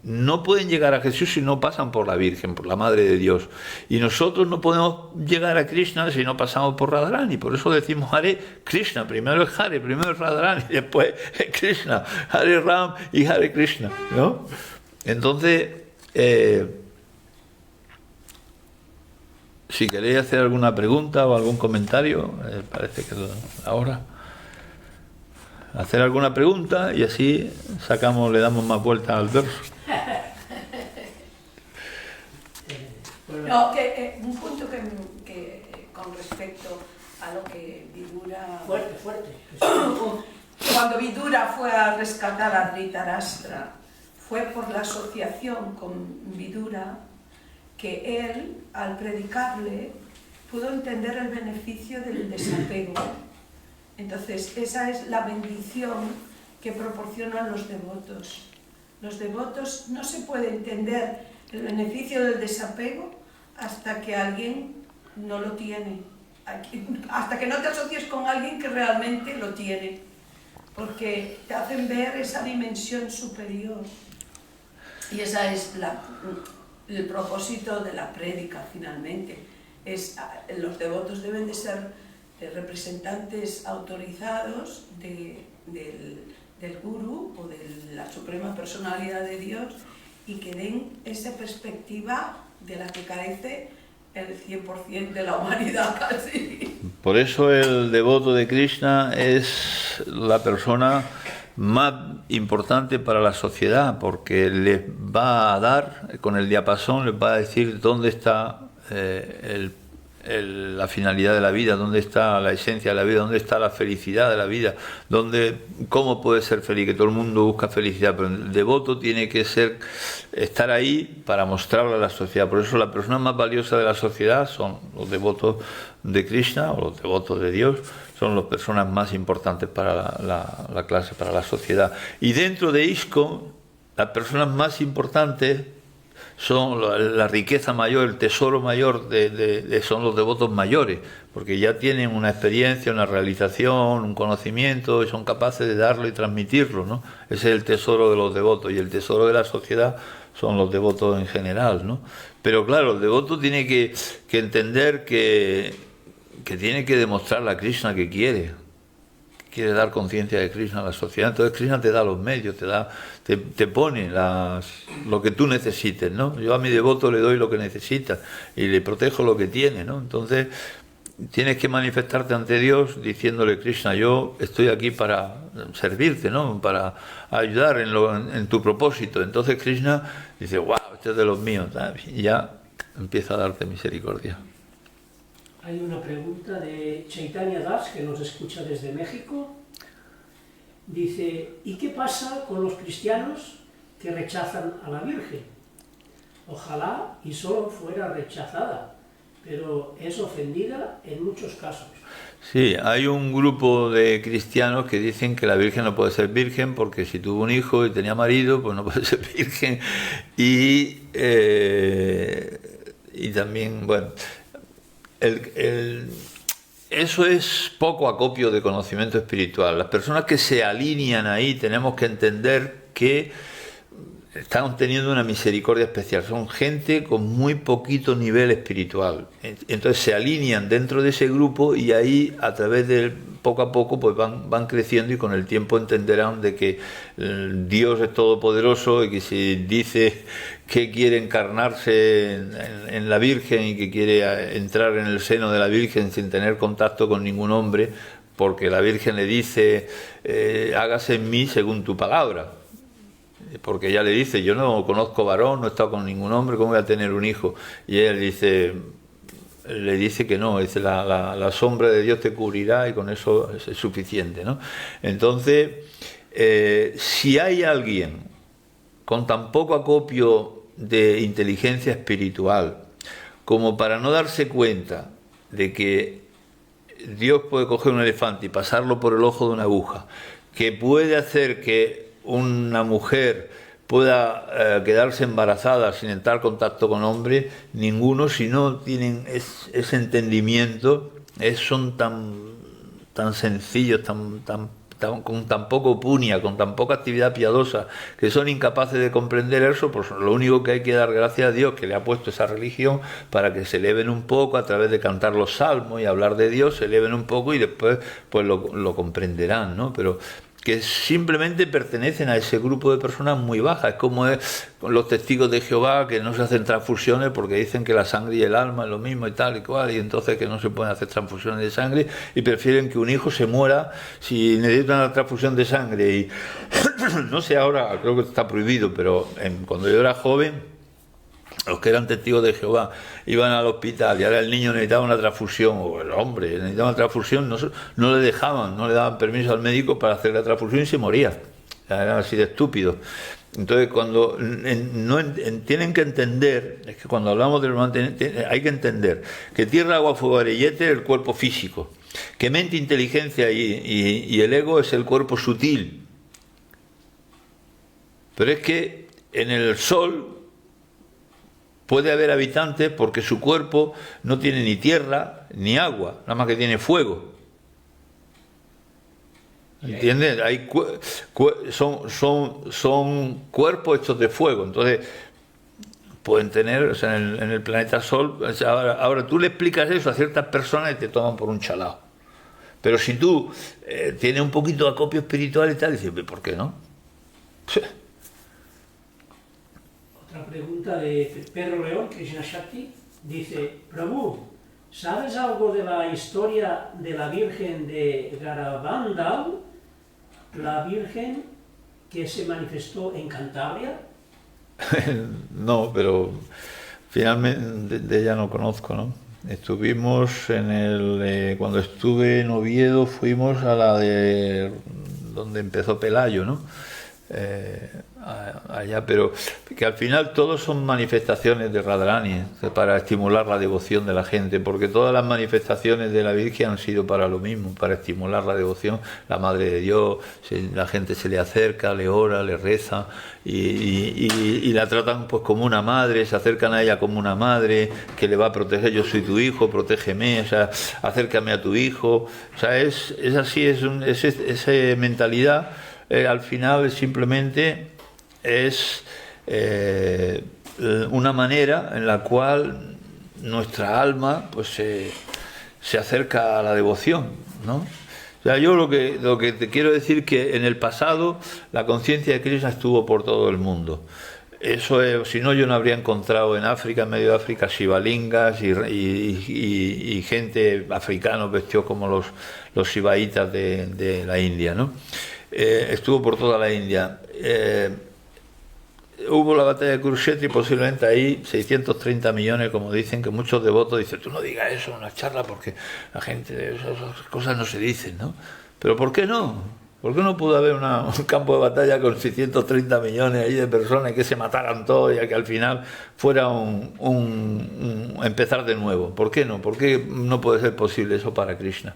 no pueden llegar a Jesús si no pasan por la Virgen, por la Madre de Dios. Y nosotros no podemos llegar a Krishna si no pasamos por Radharani. Por eso decimos Hare Krishna. Primero es Hare, primero es Radharani, y después es Krishna. Hare Ram y Hare Krishna, ¿no? Entonces, si queréis hacer alguna pregunta o algún comentario, parece que es ahora. Hacer alguna pregunta y así le damos más vuelta al verso. No, un punto que con respecto a lo que Vidura... Fuerte. Cuando Vidura fue a rescatar a Dhritarashtra, fue por la asociación con Vidura que él, al predicarle, pudo entender el beneficio del desapego. Entonces, esa es la bendición que proporcionan los devotos. Los devotos no se puede entender el beneficio del desapego hasta que alguien no lo tiene. Hasta que no te asocies con alguien que realmente lo tiene. Porque te hacen ver esa dimensión superior. Y ese es el propósito de la prédica, finalmente. Los devotos deben de ser representantes autorizados del Guru o de la Suprema Personalidad de Dios, y que den esa perspectiva de la que carece el 100% de la humanidad casi. Por eso el devoto de Krishna es la persona más importante para la sociedad, porque les va a dar, con el diapasón, les va a decir dónde está la finalidad de la vida, dónde está la esencia de la vida, dónde está la felicidad de la vida, cómo puede ser feliz, que todo el mundo busca felicidad, pero el devoto tiene que estar ahí para mostrarlo a la sociedad. Por eso la persona más valiosa de la sociedad son los devotos de Krishna o los devotos de Dios, son las personas más importantes para la clase, para la sociedad. Y dentro de ISKCON, las personas más importantes son la riqueza mayor, el tesoro mayor son los devotos mayores, porque ya tienen una experiencia, una realización, un conocimiento, y son capaces de darlo y transmitirlo, ¿no? Ese es el tesoro de los devotos, y el tesoro de la sociedad son los devotos en general, ¿no? Pero claro, el devoto tiene que entender que tiene que demostrarle a Krishna que quiere dar conciencia de Krishna a la sociedad. Entonces Krishna te da los medios, te pone lo que tú necesites, ¿no? Yo a mi devoto le doy lo que necesita y le protejo lo que tiene, ¿no? Entonces tienes que manifestarte ante Dios diciéndole: Krishna, yo estoy aquí para servirte, ¿no? Para ayudar en tu propósito. Entonces Krishna dice: wow, este es de los míos, y ya empieza a darte misericordia. Hay una pregunta de Chaitanya Das, que nos escucha desde México. Dice: ¿y qué pasa con los cristianos que rechazan a la Virgen? Ojalá y solo fuera rechazada, pero es ofendida en muchos casos. Sí, hay un grupo de cristianos que dicen que la Virgen no puede ser virgen porque si tuvo un hijo y tenía marido, pues no puede ser virgen. Y también, bueno, eso es poco acopio de conocimiento espiritual. Las personas que se alinean ahí tenemos que entender que están teniendo una misericordia especial. Son gente con muy poquito nivel espiritual. Entonces se alinean dentro de ese grupo y ahí a través de poco a poco pues van creciendo y con el tiempo entenderán de que Dios es todopoderoso y que si dice que quiere encarnarse en la Virgen y que quiere entrar en el seno de la Virgen sin tener contacto con ningún hombre, porque la Virgen le dice: hágase en mí según tu palabra. Porque ella le dice: yo no conozco varón, no he estado con ningún hombre, ¿cómo voy a tener un hijo? Y él le dice que no, dice: la sombra de Dios te cubrirá y con eso es suficiente, ¿no? Entonces, si hay alguien con tan poco acopio de inteligencia espiritual como para no darse cuenta de que Dios puede coger un elefante y pasarlo por el ojo de una aguja, que puede hacer que una mujer pueda quedarse embarazada sin entrar en contacto con hombre, ninguno, si no tienen ese entendimiento, son tan sencillos, con tan poco puña, con tan poca actividad piadosa, que son incapaces de comprender eso. Pues lo único que hay que dar gracias a Dios que le ha puesto esa religión para que se eleven un poco a través de cantar los salmos y hablar de Dios, se eleven un poco y después pues lo comprenderán, ¿no? Pero que simplemente pertenecen a ese grupo de personas muy bajas. Es como los testigos de Jehová, que no se hacen transfusiones porque dicen que la sangre y el alma es lo mismo y tal y cual, y entonces que no se pueden hacer transfusiones de sangre y prefieren que un hijo se muera si necesita una transfusión de sangre. Y no sé, ahora creo que está prohibido, pero cuando yo era joven, los que eran testigos de Jehová iban al hospital y ahora el niño necesitaba una transfusión, o el hombre necesitaba una transfusión, no le dejaban, no le daban permiso al médico para hacer la transfusión y se moría. Era así de estúpido. Entonces, cuando tienen que entender, es que cuando hablamos de hay que entender que tierra, agua, fuego, aire y éter es el cuerpo físico, que mente, inteligencia y el ego es el cuerpo sutil. Pero es que en el sol puede haber habitantes porque su cuerpo no tiene ni tierra ni agua, nada más que tiene fuego. ¿Entiendes? Son cuerpos hechos de fuego. Entonces, pueden tener, o sea, en el planeta Sol. O sea, ahora tú le explicas eso a ciertas personas y te toman por un chalao. Pero si tú tienes un poquito de acopio espiritual y tal, dices: ¿por qué no? Otra pregunta de Pedro León, Krishna Shakti, dice: Prabhu, ¿sabes algo de la historia de la Virgen de Garabandal, la Virgen que se manifestó en Cantabria? No, pero finalmente de ella no conozco, ¿no? Estuvimos cuando estuve en Oviedo, fuimos a la de donde empezó Pelayo, ¿no? Allá, pero que al final todos son manifestaciones de Radharani para estimular la devoción de la gente, porque todas las manifestaciones de la Virgen han sido para lo mismo, para estimular la devoción. La Madre de Dios, la gente se le acerca, le ora, le reza y la tratan pues como una madre, se acercan a ella como una madre que le va a proteger. Yo soy tu hijo, protégeme, o sea, acércame a tu hijo. O sea, es así, esa mentalidad. Al final simplemente es una manera en la cual nuestra alma pues se acerca a la devoción, ¿no? O sea, yo lo que te quiero decir que en el pasado la conciencia de Krishna estuvo por todo el mundo. Eso es, si no, yo no habría encontrado en África, en medio de África, shivalingas y gente africana vestidos como los shivaitas de la India, ¿no? Estuvo por toda la India. Hubo la batalla de Kurukshetra y posiblemente ahí 630 millones, como dicen, que muchos devotos dicen, tú no digas eso en una charla porque la gente, esas cosas no se dicen, ¿no? Pero ¿por qué no? ¿Por qué no pudo haber un campo de batalla con 630 millones ahí de personas y que se mataran todos y que al final fuera empezar de nuevo? ¿Por qué no? ¿Por qué no puede ser posible eso para Krishna?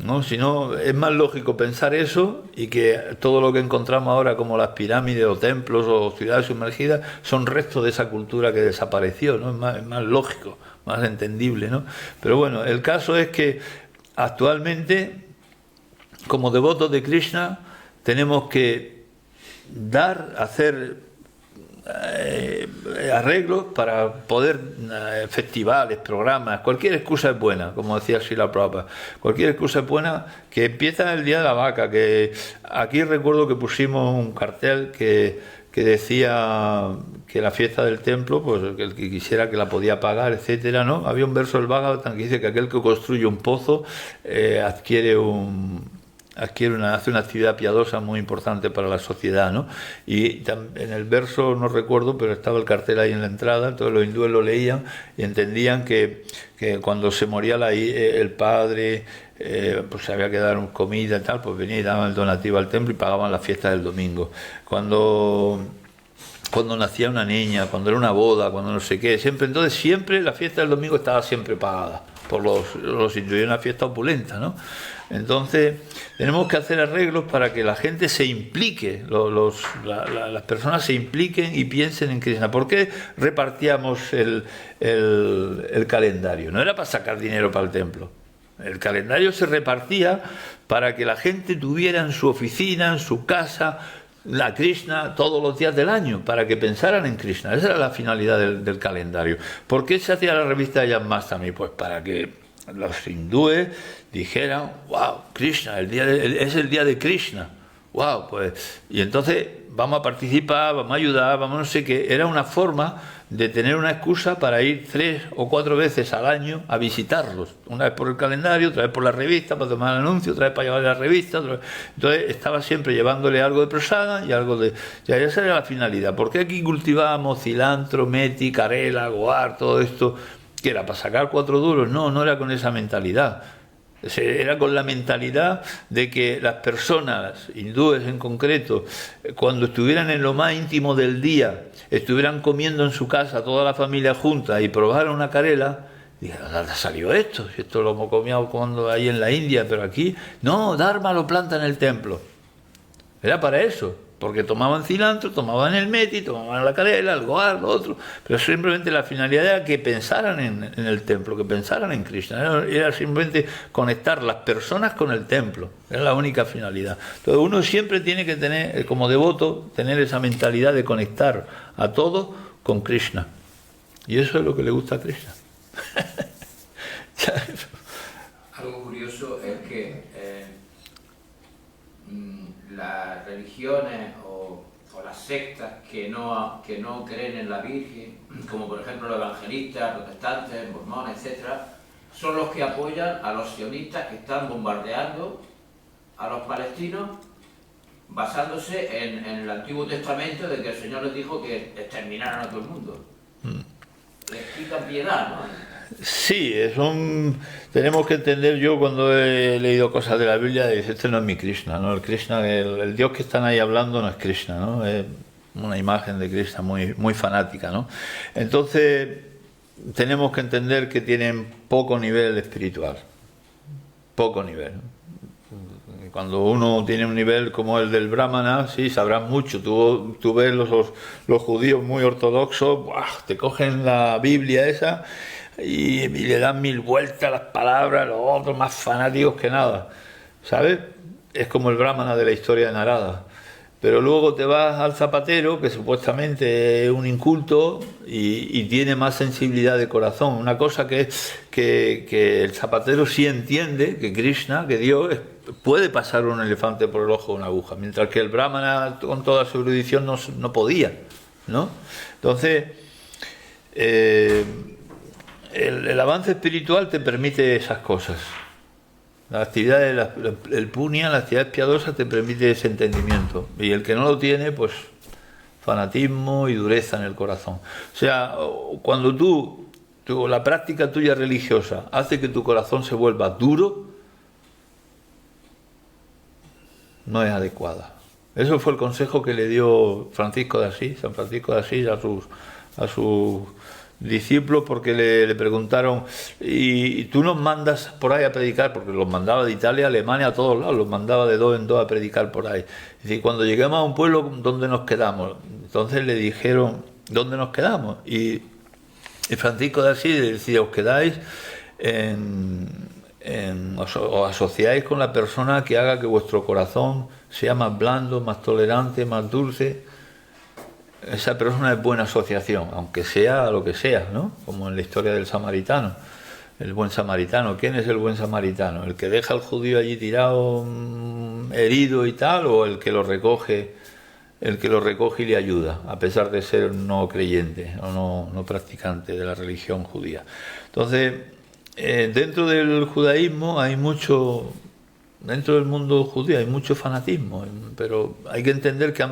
¿No? Si no, es más lógico pensar eso y que todo lo que encontramos ahora como las pirámides o templos o ciudades sumergidas son restos de esa cultura que desapareció, ¿no? Es más lógico, más entendible, ¿no? Pero bueno, el caso es que actualmente, como devotos de Krishna, tenemos que hacer arreglos para poder, festivales, programas, cualquier excusa es buena, como decía Srila Prabhupada, cualquier excusa es buena, que empieza el Día de la Vaca, que aquí recuerdo que pusimos un cartel que decía que la fiesta del templo, pues el que quisiera que la podía pagar, etcétera, ¿no? Había un verso del Bhagavatam que dice que aquel que construye un pozo hace una actividad piadosa muy importante para la sociedad, ¿no? Y en el verso, no recuerdo, pero estaba el cartel ahí en la entrada, entonces los hindúes lo leían y entendían que cuando se moría el padre, pues había que dar comida y tal, pues venía y daban el donativo al templo y pagaban la fiesta del domingo. Cuando nacía una niña, cuando era una boda, cuando no sé qué, entonces siempre la fiesta del domingo estaba siempre pagada por los hindúes, una fiesta opulenta, ¿no? Entonces tenemos que hacer arreglos para que la gente se implique, las personas se impliquen y piensen en Krishna. ¿Por qué repartíamos el calendario? No era para sacar dinero para el templo. El calendario se repartía para que la gente tuviera en su oficina, en su casa, la Krishna todos los días del año, para que pensaran en Krishna. Esa era la finalidad del calendario. ¿Por qué se hacía la revista de Janmashtami? Pues para que los hindúes dijeran, wow, Krishna, es el día de Krishna, wow, pues, y entonces vamos a participar, vamos a ayudar, vamos no sé qué. Era una forma de tener una excusa para ir 3 o 4 veces al año a visitarlos, una vez por el calendario, otra vez por la revista para tomar el anuncio, otra vez para llevarle la revista, entonces estaba siempre llevándole algo de prasada y algo de... Ya esa era la finalidad. ¿Por qué aquí cultivábamos cilantro, meti, carela, guar, todo esto? ¿Que era para sacar 4 duros? No era con esa mentalidad. Era con la mentalidad de que las personas, hindúes en concreto, cuando estuvieran en lo más íntimo del día, estuvieran comiendo en su casa toda la familia junta y probaran una carela, dijeron, ¿dónde salió esto? Si esto lo hemos comido cuando ahí en la India, pero aquí, no, Dharma lo planta en el templo. Era para eso. Porque tomaban cilantro, tomaban el meti, tomaban la carela, el goar, lo otro, pero simplemente la finalidad era que pensaran en el templo, que pensaran en Krishna, era simplemente conectar las personas con el templo, era la única finalidad. Entonces uno siempre tiene que tener, como devoto, tener esa mentalidad de conectar a todos con Krishna, y eso es lo que le gusta a Krishna. Algo curioso es que las religiones o las sectas que no creen en la Virgen, como por ejemplo los evangelistas, protestantes, mormones, etc., son los que apoyan a los sionistas que están bombardeando a los palestinos basándose en el Antiguo Testamento de que el Señor les dijo que exterminaran a todo el mundo. Les quitan piedad, ¿no? Sí, tenemos que entender, yo cuando he leído cosas de la Biblia, dice, este no es mi Krishna, ¿no? El Krishna, el Dios que están ahí hablando no es Krishna, ¿no? Es una imagen de Krishna muy, muy fanática, ¿no? Entonces, tenemos que entender que tienen poco nivel espiritual, poco nivel. Cuando uno tiene un nivel como el del Brahmana, sí, sabrán mucho. Tú ves los judíos muy ortodoxos, ¡buah!, te cogen la Biblia esa y le dan 1000 vueltas a las palabras, los otros más fanáticos que nada, ¿sabes? Es como el Brahmana de la historia de Narada. Pero luego te vas al zapatero, que supuestamente es un inculto y tiene más sensibilidad de corazón. Una cosa que el zapatero sí entiende que Krishna, que Dios, puede pasar un elefante por el ojo de una aguja, mientras que el Brahmana con toda su erudición no podía. ¿no? Entonces, el avance espiritual te permite esas cosas. La actividad el puña, la actividad piadosa te permite ese entendimiento. Y el que no lo tiene, pues fanatismo y dureza en el corazón. O sea, cuando la práctica tuya religiosa hace que tu corazón se vuelva duro, no es adecuada. Eso fue el consejo que le dio Francisco de Asís, San Francisco de Asís a sus discípulos, porque le preguntaron, ¿y tú nos mandas por ahí a predicar? Porque los mandaba de Italia, Alemania, a todos lados, los mandaba de dos en dos a predicar por ahí. Es decir, cuando lleguemos a un pueblo, ¿dónde nos quedamos? Entonces le dijeron, ¿dónde nos quedamos? Y Francisco de Asís decía, os quedáis os asociáis con la persona que haga que vuestro corazón sea más blando, más tolerante, más dulce. Esa persona es buena asociación, aunque sea lo que sea, ¿no? Como en la historia del samaritano, el buen samaritano. ¿Quién es el buen samaritano? ¿El que deja al judío allí tirado, herido y tal, o el que lo recoge y le ayuda, a pesar de ser no creyente o no practicante de la religión judía? Entonces, dentro del judaísmo hay mucho, dentro del mundo judío hay mucho fanatismo, pero hay que entender que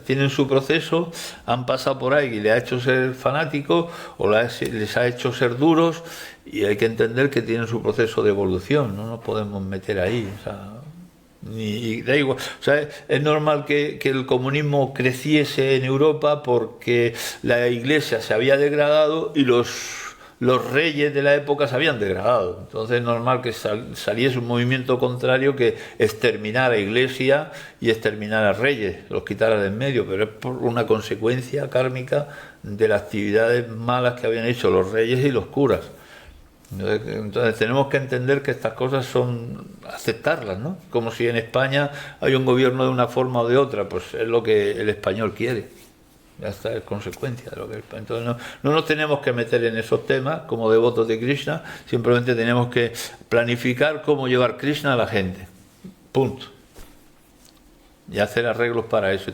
tienen su proceso, han pasado por ahí y les ha hecho ser fanáticos o les ha hecho ser duros, y hay que entender que tienen su proceso de evolución, no nos podemos meter ahí, o sea, y da igual. O sea, es normal que el comunismo creciese en Europa porque la iglesia se había degradado y los reyes de la época se habían degradado. Entonces es normal que saliese un movimiento contrario que exterminara a iglesia y exterminara a reyes, los quitara de en medio, pero es por una consecuencia kármica de las actividades malas que habían hecho los reyes y los curas. Entonces tenemos que entender que estas cosas son aceptarlas, ¿no? Como si en España hay un gobierno de una forma o de otra, pues es lo que el español quiere. Ya está, es consecuencia de lo que entonces no nos tenemos que meter en esos temas como devotos de Krishna, simplemente tenemos que planificar cómo llevar Krishna a la gente, punto, y hacer arreglos para eso.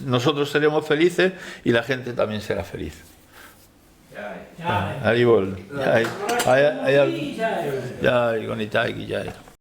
Nosotros seremos felices y la gente también será feliz. Haribol, Jai, Gonitai, Jai.